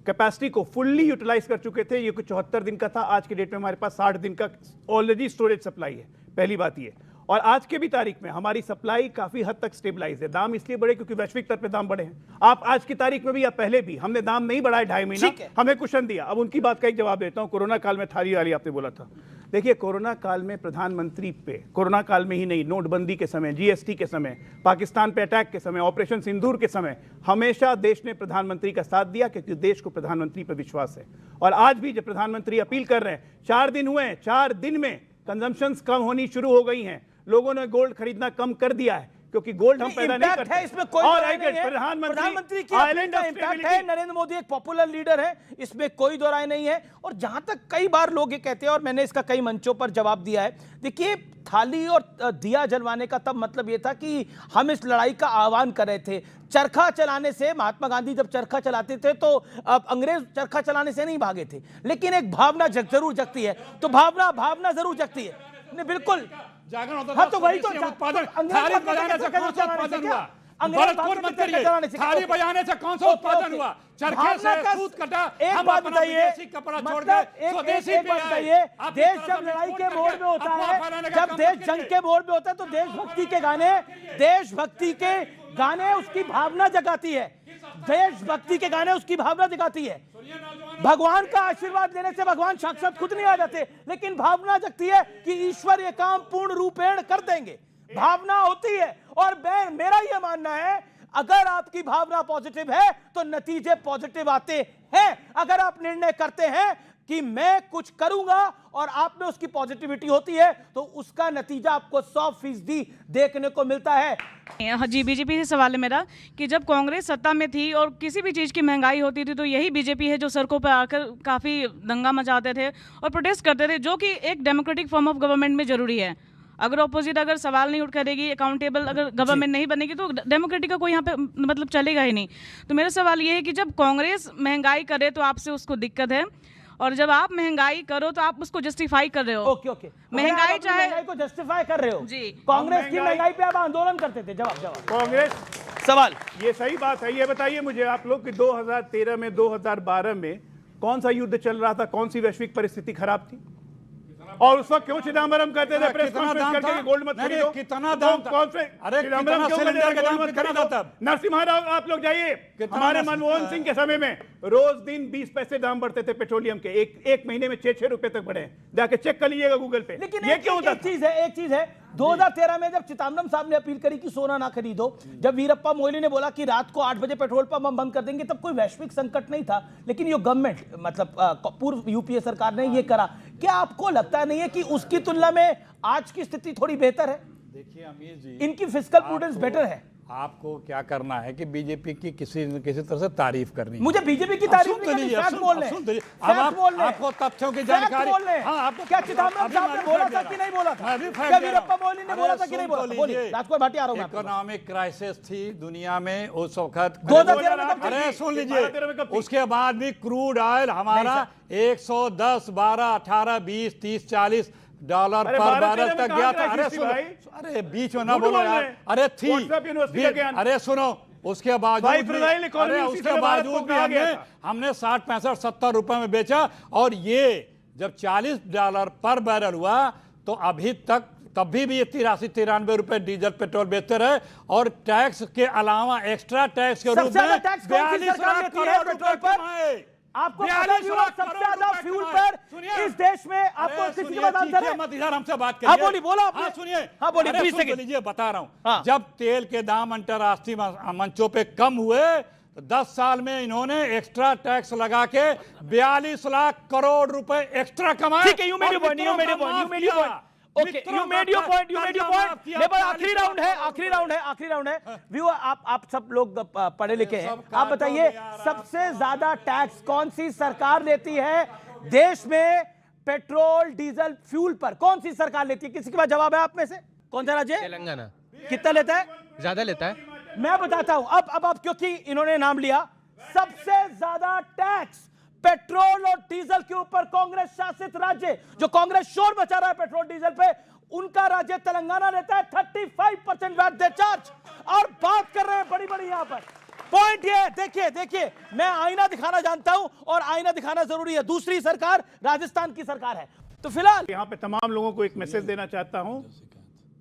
कैपेसिटी को फुल्ली यूटिलाइज कर चुके थे। ये कुछ 74 दिन का था, आज के डेट में हमारे पास 60 दिन का ऑलरेडी स्टोरेज सप्लाई है। पहली बात ये, और आज के भी तारीख में हमारी सप्लाई काफी हद तक स्टेबलाइज है। दाम इसलिए बढ़े क्योंकि वैश्विक स्तर पे दाम बढ़े हैं। आप आज की तारीख में भी या पहले भी हमने दाम नहीं बढ़ाए 2.5 महीना, हमें कुशन दिया। अब उनकी बात का एक जवाब देता हूं। कोरोना काल में थाली वाली आपने बोला था, देखिए कोरोना काल में प्रधानमंत्री पे, कोरोना काल में ही नहीं, नोटबंदी के समय, जीएसटी के समय, पाकिस्तान पे अटैक के समय, ऑपरेशन सिंदूर के समय, हमेशा देश ने प्रधानमंत्री का साथ दिया क्योंकि देश को प्रधानमंत्री पर विश्वास है। और आज भी जब प्रधानमंत्री अपील कर रहे हैं, 4 दिन हुए हैं, 4 दिन में कंजम्पशंस कम होनी शुरू हो गई हैं। लोगों ने गोल्ड खरीदना कम कर दिया है क्योंकि गोल्ड हम पैदा नहीं करते। है इसमें कोई और नहीं है। प्रधानमंत्री की आइलैंड ऑफ इम्पैक्ट है। नरेंद्र मोदी एक पॉपुलर लीडर है, इसमें कोई दो राय नहीं है। और जहां तक कई बार लोग ये कहते हैं और मैंने इसका कई मंचों पर जवाब दिया है, देखिए थाली और दिया जलवाने का तब मतलब ये था कि हम इस लड़ाई का आह्वान कर रहे थे। चरखा चलाने से, महात्मा गांधी जब चरखा चलाते थे तो अब अंग्रेज चरखा चलाने से नहीं भागे थे, लेकिन एक भावना जरूर जगती है। तो भावना जरूर जगती है। नहीं, बिल्कुल जागरण होता हाँ, तो वही तो उत्पादन, थाली बजाने से कौन सा उत्पादन हुआ? भरतपुर मत करिए, थाली बजाने से कौन सा उत्पादन हुआ? चरखे से सूत कटा। एक बात बताइए, कपड़ा छोड़ के स्वदेशी पे बताइए, देश जब लड़ाई के मोड़ में होता है, जब देश जंग के मोड़ में होता है तो देशभक्ति के गाने उसकी भावना जगाती है। देशभक्ति के गाने उसकी भावना जगाती है। भगवान का आशीर्वाद लेने से भगवान साक्षात खुद नहीं आ जाते, लेकिन भावना जगती है कि ईश्वर ये काम पूर्ण रूपेण कर देंगे। भावना होती है। और मेरा यह मानना है, अगर आपकी भावना पॉजिटिव है तो नतीजे पॉजिटिव आते हैं। अगर आप निर्णय करते हैं कि मैं कुछ करूंगा और आप में उसकी पॉजिटिविटी होती है तो उसका नतीजा आपको 100% देखने को मिलता है। जी, बीजेपी से सवाल है मेरा कि जब कांग्रेस सत्ता में थी और किसी भी चीज़ की महंगाई होती थी तो यही बीजेपी है जो सड़कों पर आकर काफ़ी दंगा मचाते थे और प्रोटेस्ट करते थे, जो कि एक डेमोक्रेटिक फॉर्म ऑफ गवर्नमेंट में ज़रूरी है। अगर ऑपोजिट अगर सवाल नहीं उठ करेगी, अकाउंटेबल अगर गवर्नमेंट नहीं बनेगी तो डेमोक्रेटिक का कोई यहाँ पे मतलब चलेगा ही नहीं। तो मेरा सवाल ये है कि जब कांग्रेस महंगाई करे तो आपसे उसको दिक्कत है, और जब आप महंगाई करो तो आप उसको जस्टिफाई कर रहे हो। ओके महंगाई चाहे महंगाई को जस्टिफाई कर रहे हो जी। कांग्रेस की महंगाई पे आप आंदोलन करते थे। जवाब कांग्रेस सवाल ये सही बात है। ये बताइए मुझे आप लोग कि 2013 में 2012 में कौन सा युद्ध चल रहा था, कौन सी वैश्विक परिस्थिति खराब थी, और उस वक्त क्यों चिदम्बरम कहते थे प्रेस कॉन्फ्रेंस करके कि गोल्ड मत खरीदो? कितना दाम था? कौन से अरे चिदम्बरम क्यों कहते थे गोल्ड मत खरीदो? नरसिम्हा राव आप लोग जाइए, हमारे मनमोहन सिंह के समय में रोज दिन 20 पैसे दाम बढ़ते थे पेट्रोलियम के, एक महीने में 6 रुपए तक बढ़े। जाके चेक कर लीजिएगा गूगल पे। लेकिन ये क्यों होता? एक चीज है 2013 में जब चिदम्बरम साहब ने अपील करी कि सोना ना खरीदो, जब वीरप्पा मोइली ने बोला कि रात को 8 बजे पेट्रोल पंप हम बंद कर देंगे, तब कोई वैश्विक संकट नहीं था। लेकिन ये गवर्नमेंट मतलब पूर्व यूपीए सरकार ने ये करा। क्या आपको लगता नहीं है कि उसकी तुलना में आज की स्थिति थोड़ी बेहतर है? देखिए अमीर जी, इनकी फिस्कल प्रूडेंस बेटर है। आपको क्या करना है कि बीजेपी की किसी तरह से तारीफ करनी है। मुझे बीजेपी की तारीफ नहीं करनी, फैक्ट बोल रहे हैं। अब आपको तथ्यों की जानकारी। क्या चिदम्बरम साहब ने बोला था कि नहीं बोला था? क्या वीरप्पा मोइली ने बोला था कि नहीं बोला था? बोलिए, राजकुमार भाटी आ रहा हूं। इकोनॉमिक क्राइसिस थी दुनिया में उस वक्त। 2013 में अरे सुन लीजिए, उसके बाद भी क्रूड ऑयल हमारा 110, 12, 18, 20, 30, 40 डॉलर पर बैरल तक गया था। अरे सुनो, अरे बीच में ना बोलो यार। अरे थी, अरे सुनो, उसके बावजूद हमने 60, 65, 70 रुपए में बेचा, और ये जब $40 पर बैरल हुआ तो अभी तक तभी भी ये 83, 93 रुपए डीजल पेट्रोल बेचते रहे, और टैक्स के अलावा एक्स्ट्रा टैक्स के रूप में 42 लाख करोड़ रुपए कमाए। आपको सबसे ज्यादा फ्यूल पर इस देश में आपको किसी के बाद आंसर है? मत इधर हमसे बात करिए। बोलिए, बोला आपने। हाँ सुनिए, हाँ बोलिए, प्लीज लीजिए, बता रहा हूँ। जब तेल के दाम अंतर्राष्ट्रीय मंचों पे कम हुए तो 10 साल में इन्होंने एक्स्ट्रा टैक्स लगा के 42 लाख करोड़ रुपए एक्स्ट्रा कमाए। ठीक है, you made your point. Okay, you made your point. मेरे पास आखिरी राउंड है। व्यूअर, आप सब लोग पढ़े लिखे हैं, आप बताइए सबसे ज्यादा टैक्स कौन सी सरकार लेती है देश में पेट्रोल डीजल फ्यूल पर? कौन सी सरकार लेती है? किसी के पास जवाब है आप में से? कौन सा राज्य? तेलंगाना। कितना लेता है? ज्यादा लेता है। मैं बताता हूं। अब क्योंकि इन्होंने नाम लिया, सबसे ज्यादा टैक्स पेट्रोल और डीजल के ऊपर कांग्रेस शासित राज्य, जो कांग्रेस शोर मचा रहा है पेट्रोल डीजल पे, उनका राज्य तेलंगाना लेता है 35% वैट दे चार्ज। और बात कर रहे हैं बड़ी यहां पर पॉइंट ये, देखिए मैं आईना दिखाना जानता हूं और आईना दिखाना जरूरी है। दूसरी सरकार राजस्थान की सरकार है। तो फिलहाल यहां पे तमाम लोगों को एक मैसेज देना चाहता हूं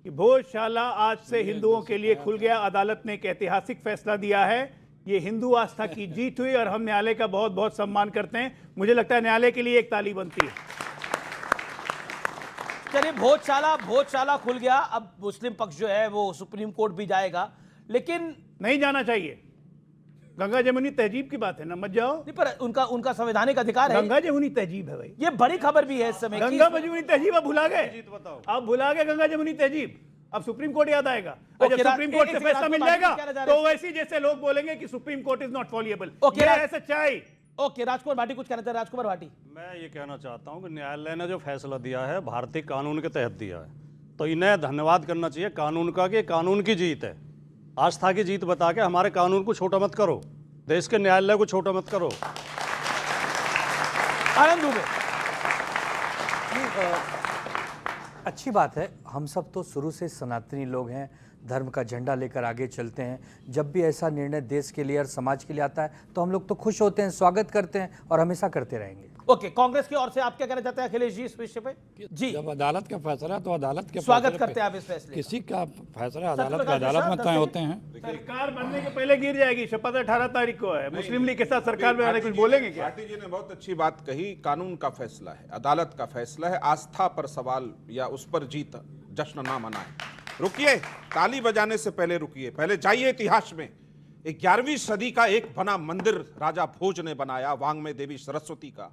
कि भोजशाला आज से हिंदुओं के लिए खुल गया। अदालत ने एक ऐतिहासिक फैसला दिया है। ये हिंदू आस्था की जीत हुई और हम न्यायालय का बहुत बहुत सम्मान करते हैं। मुझे लगता है न्यायालय के लिए एक ताली बनती है। चलिए, भोजशाला खुल गया। अब मुस्लिम पक्ष जो है वो सुप्रीम कोर्ट भी जाएगा, लेकिन नहीं जाना चाहिए। गंगा जमुनी तहजीब की बात है ना, मत जाओ। नहीं, पर उनका संवैधानिक अधिकार है। गंगा जमुनी तहजीब है भाई, ये बड़ी खबर भी है इस समय। गंगा जमुनी तहजीब आप भुला गए, आप भुला गए गंगा जमुनी तहजीब। अब सुप्रीम कोर्ट याद आएगा, और जब सुप्रीम कोर्ट से फैसला मिल जाएगा तो वैसी जैसे लोग बोलेंगे कि सुप्रीम कोर्ट इज नॉट फॉलिएबल। ये है सच्चाई। ओके, राजकुमार भाटी कुछ कहना चाहते हैं? राजकुमार भाटी, मैं ये कहना चाहता हूं कि न्यायालय ने जो फैसला दिया है भारतीय कानून के तहत दिया है, तो इन्हें धन्यवाद करना चाहिए कानून का कि कानून की जीत है। आस्था की जीत बता के हमारे कानून को छोटा मत करो, देश के न्यायालय को छोटा मत करो। आनंद दुबे, अच्छी बात है। हम सब तो शुरू से सनातनी लोग हैं, धर्म का झंडा लेकर आगे चलते हैं। जब भी ऐसा निर्णय देश के लिए और समाज के लिए आता है तो हम लोग तो खुश होते हैं, स्वागत करते हैं और हमेशा करते रहेंगे। ओके, कांग्रेस की ओर से आप क्या कहना चाहते हैं अखिलेश जी इस विषय पे? जी, जब अदालत का फैसला तो अदालत के स्वागत करते हैं आप इस फैसले। किसी का फैसला अदालत में तय होते हैं। सरकार बनने के पहले गिर जाएगी। शपथ 18 तारीख को है। मुस्लिम लीग के साथ सरकार में आने कुछ बोलेंगे क्या? भाटी जी ने बहुत अच्छी बात कही। कानून का फैसला है, अदालत का फैसला है। आस्था पर सवाल या उस पर जीत जश्न ना मनाए। रुकिए, ताली बजाने से पहले रुकिए, पहले जाइए इतिहास में। 11वीं सदी का एक बना मंदिर राजा भोज ने बनाया, वांगमय देवी सरस्वती का।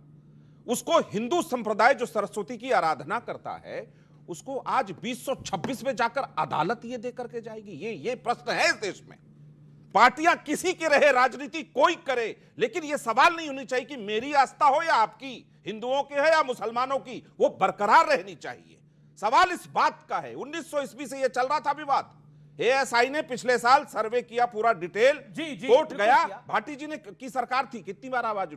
उसको हिंदू संप्रदाय जो सरस्वती की आराधना करता है उसको आज 2026 में जाकर अदालत ये दे करके जाएगी? ये प्रश्न है इस देश में। पार्टियां किसी की रहे, राजनीति कोई करे, लेकिन यह सवाल नहीं होनी चाहिए कि मेरी आस्था हो या आपकी, हिंदुओं की है या मुसलमानों की, वो बरकरार रहनी चाहिए। सवाल इस बात का है। 1900 ईस्वी से यह चल रहा था विवाद। एएसआई ने पिछले साल सर्वे किया पूरा डिटेल, कोर्ट गया, भाटी जी ने की सरकार थी, कितनी बार आवाज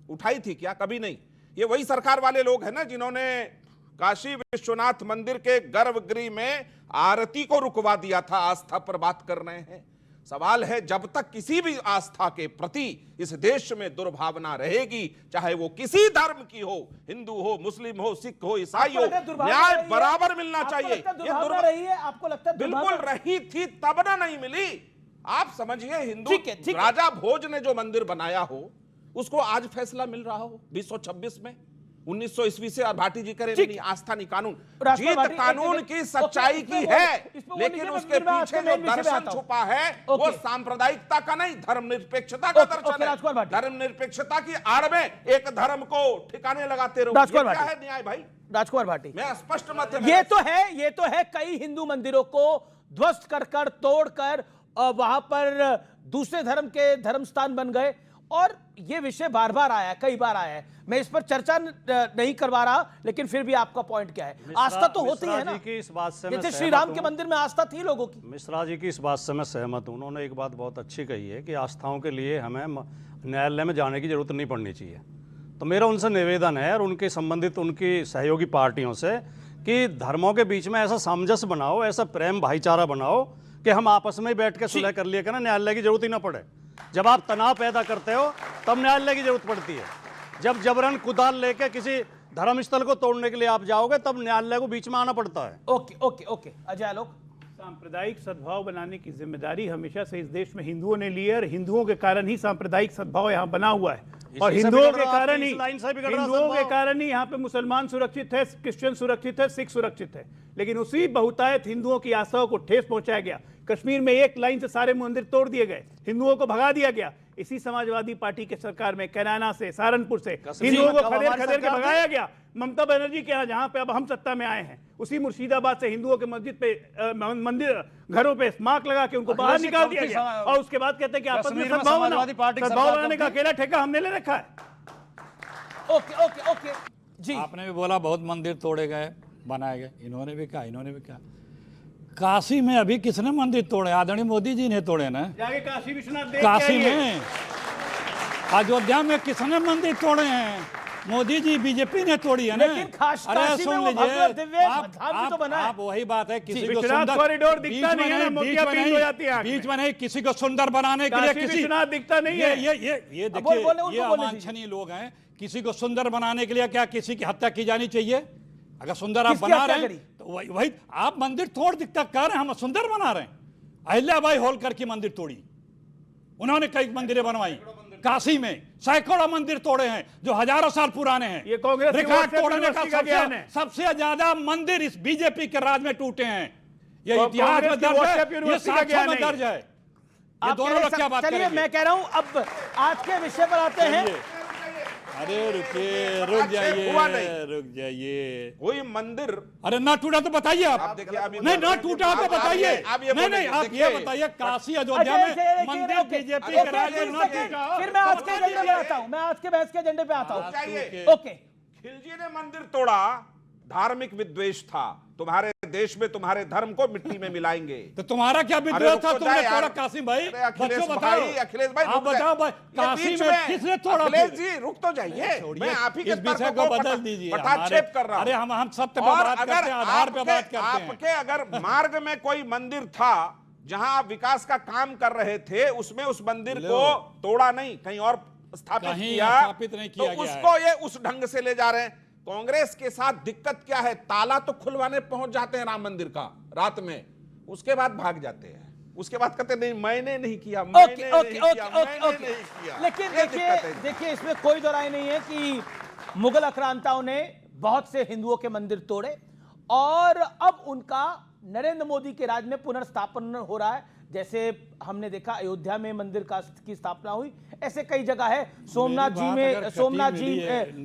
उठाई थी क्या? कभी नहीं। ये वही सरकार वाले लोग हैं ना जिन्होंने काशी विश्वनाथ मंदिर के गर्भगृह में आरती को रुकवा दिया था। आस्था पर बात कर रहे हैं। सवाल है, जब तक किसी भी आस्था के प्रति इस देश में दुर्भावना रहेगी, चाहे वो किसी धर्म की हो, हिंदू हो, मुस्लिम हो, सिख हो, ईसाई हो, न्याय बराबर मिलना चाहिए। ये रही है, आपको लगता है? बिल्कुल रही थी, तब ना नहीं मिली। आप समझिए, हिंदू राजा भोज ने जो मंदिर बनाया हो उसको आज फैसला मिल रहा हो 2026 में। 1900 ईस्वी से और भाटी जी करे नहीं, आस्था नहीं कानून। जीत कानून की सच्चाई की है, लेकिन उसके पीछे जो दर्शन छुपा है वो सांप्रदायिकता का नहीं, धर्मनिरपेक्षता का दर्शन है। धर्मनिरपेक्षता की आड़ में एक धर्म को ठिकाने लगाते रहो, क्या है न्याय भाई? राजकुमार भाटी, मैं स्पष्ट मत ये तो है कई हिंदू मंदिरों को ध्वस्त कर तोड़कर वहां पर दूसरे धर्म के धर्म स्थान बन गए, और ये विषय बार बार आया है, कई बार आया है। मैं इस पर चर्चा नहीं करवा रहा, लेकिन फिर भी आपका पॉइंट क्या है? आस्था तो होती है ना, इस बात से जैसे श्री राम के मंदिर में आस्था थी लोगों की। मिश्रा जी की इस बात से मैं सहमत हूं। उन्होंने एक बात बहुत अच्छी कही है कि आस्थाओं के लिए हमें न्यायालय में जाने की जरूरत नहीं पड़नी चाहिए। तो मेरा उनसे निवेदन है और उनके संबंधित उनकी सहयोगी पार्टियों से कि धर्मों के बीच में ऐसा सामंजस्य बनाओ, ऐसा प्रेम भाईचारा बनाओ कि हम आपस में बैठ के सुलह कर लिया करें, न्यायालय की जरूरत ही ना पड़े। जब आप तनाव पैदा करते हो तब न्यायालय की जरूरत पड़ती है। जब जबरन कुदाल लेके किसी धर्मस्थल को तोड़ने के लिए आप जाओगे तब न्यायालय को बीच में आना पड़ता है। ओके अजय आलोक, सांप्रदायिक सद्भाव बनाने की जिम्मेदारी हमेशा से इस देश में हिंदुओं ने ली है, और हिंदुओं के कारण ही सांप्रदायिक सद्भाव यहाँ बना हुआ है। और हिंदुओं के कारण ही यहाँ पे मुसलमान सुरक्षित है, क्रिश्चियन सुरक्षित है, सिख सुरक्षित है। लेकिन उसी बहुतायत हिंदुओं की आस्थाओं को ठेस पहुंचाया गया। कश्मीर में एक लाइन से सारे मंदिर तोड़ दिए गए, हिंदुओं को भगा दिया गया। इसी समाजवादी पार्टी के सरकार में कैराना से, सहारनपुर से हिंदुओं को खदेड़ के भगाया गया। ममता बनर्जी के यहाँ जहां पे अब हम सत्ता में आए हैं, उसी मुर्शिदाबाद से हिंदुओं के मस्जिद पे मंदिर घरों पे स्मारक लगा के उनको बाहर निकाल दिया गया। और उसके बाद कहते हैं कि आपस में सद्भाव बनाने का अकेला ठेका हमने ले रखा है। ओके जी, आपने भी बोला बहुत मंदिर तोड़े गए, बनाए गए, इन्होंने भी कहा काशी में अभी किसने मंदिर तोड़े? आदरणीय मोदी जी ने तोड़े ना। जाके काशी विश्वनाथ देख काशी में, अयोध्या में किसने मंदिर तोड़े हैं? मोदी जी, बीजेपी ने तोड़ी है ना। अरे सुन लीजिए, आप वही बात है, किसी को सुंदर कॉरिडोर दिखता नहीं है, बीच में नहीं, किसी को सुंदर बनाने के लिए किसी दिखता नहीं है। ये देखिए, ये अवांछनीय लोग हैं। किसी को सुंदर बनाने के लिए क्या किसी की हत्या की जानी चाहिए? अगर सुंदर आप बना रहे हैं तो वही आप मंदिर तोड़ दिखता कर रहे हैं, हम सुंदर बना रहे हैं। अहिल्याबाई होलकर की मंदिर तोड़ी उन्होंने, कई मंदिरें बनवाई। काशी में सैकड़ों मंदिर तोड़े हैं जो हजारों साल पुराने हैं। ये कांग्रेस रिकॉर्ड तोड़ने का सबसे ज्यादा मंदिर इस बीजेपी के राज में टूटे हैं। ये इतिहास में दर्ज है, ये साक्ष्यों में दर्ज है। ये दोनों लोग क्या बात करेंगे? मैं कह रहा हूं अब आज के विषय पर आते हैं। अरे रुक जाइए। कोई मंदिर अरे ना टूटा तो बताइए आप। नहीं ना टूटा तो बताइए। नहीं आप ये बताइए, काशी अयोध्या में मंदिर बीजेपी के राज में ना टूटा। फिर मैं आज के एजेंडे पे आता हूं, मैं आज के बहस के एजेंडे पे आता हूं। ओके, खिलजी ने मंदिर तोड़ा, धार्मिक विद्वेष था। तुम्हारे देश में तुम्हारे धर्म को मिट्टी में मिलाएंगे। तो तुम्हारा क्या विद्वेष था? तुमने तोड़ा काशिम भाई? अखिलेश भाई आप बताओ भाई, काशी में किसने तोड़ा? अखिलेश जी रुक तो जाइए, मैं आप ही के विषय को बदल दीजिए। पटाक्षेप कर रहा हूं। अरे हम सत्य पे बात करते हैं, आधार पे बात करते हैं। आपके अगर मार्ग में कोई मंदिर था जहां आप विकास का काम कर रहे थे, उसमें उस मंदिर को तोड़ा नहीं, कहीं और स्थापित किया, तो उसको ये उस ढंग से ले जा रहे हैं। कांग्रेस के साथ दिक्कत क्या है? ताला तो खुलवाने पहुंच जाते हैं राम मंदिर का रात में, उसके बाद भाग जाते हैं। उसके बाद कहते नहीं मैंने नहीं किया, लेकिन देखिए इसमें कोई दो राय नहीं है कि मुगल आक्रांताओं ने बहुत से हिंदुओं के मंदिर तोड़े और अब उनका नरेंद्र मोदी के राज में पुनर्स्थापन हो रहा है। जैसे हमने देखा अयोध्या में मंदिर की स्थापना हुई, ऐसे कई जगह है।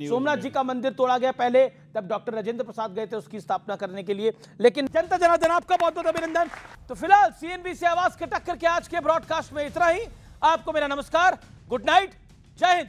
सोमनाथ जी का मंदिर तोड़ा गया पहले, तब डॉक्टर राजेंद्र प्रसाद गए थे उसकी स्थापना करने के लिए। लेकिन जनता जनार्दन आपका बहुत बहुत अभिनंदन। तो फिलहाल CNBC आवाज के टक्कर के आज के ब्रॉडकास्ट में इतना ही। आपको मेरा नमस्कार, गुड नाइट, जय हिंद।